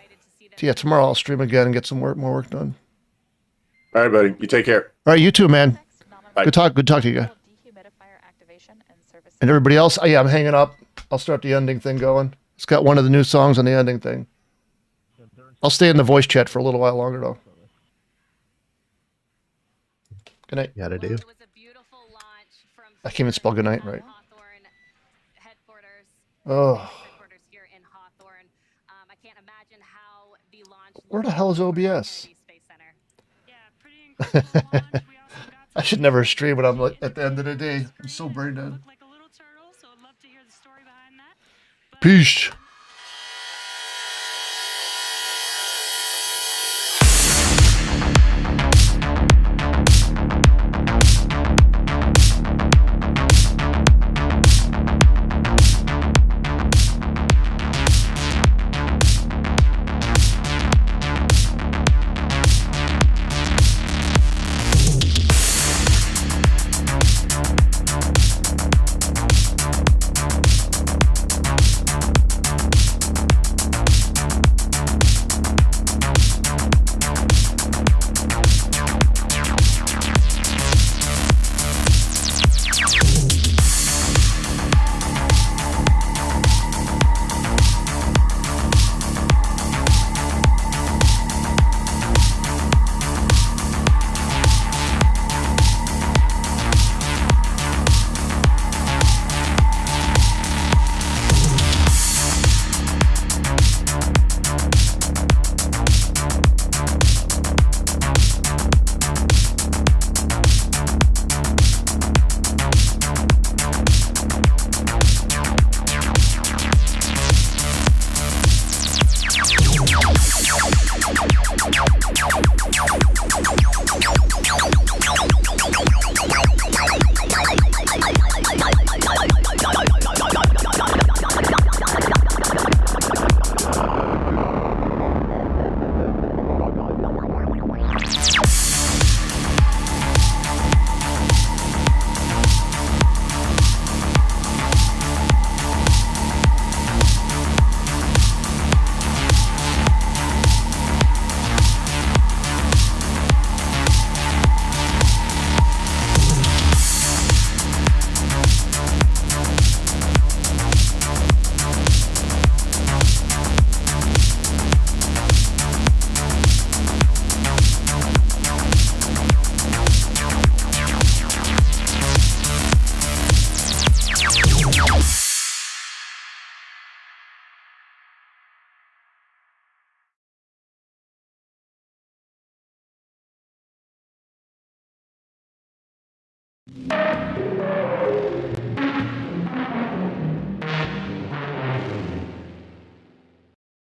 Speaker 1: yeah, tomorrow I'll stream again and get some more work done.
Speaker 15: All right, buddy. You take care.
Speaker 1: All right, you too, man.
Speaker 15: Bye.
Speaker 1: Good talk to you guys. And everybody else, yeah, I'm hanging up. I'll start the ending thing going. It's got one of the new songs on the ending thing. I'll stay in the voice chat for a little while longer, though. Good night.
Speaker 2: Gotta do.
Speaker 1: I can't even spell good night right. Oh. Where the hell is OBS? I should never stream when I'm like, at the end of the day. I'm so brain dead. Peace.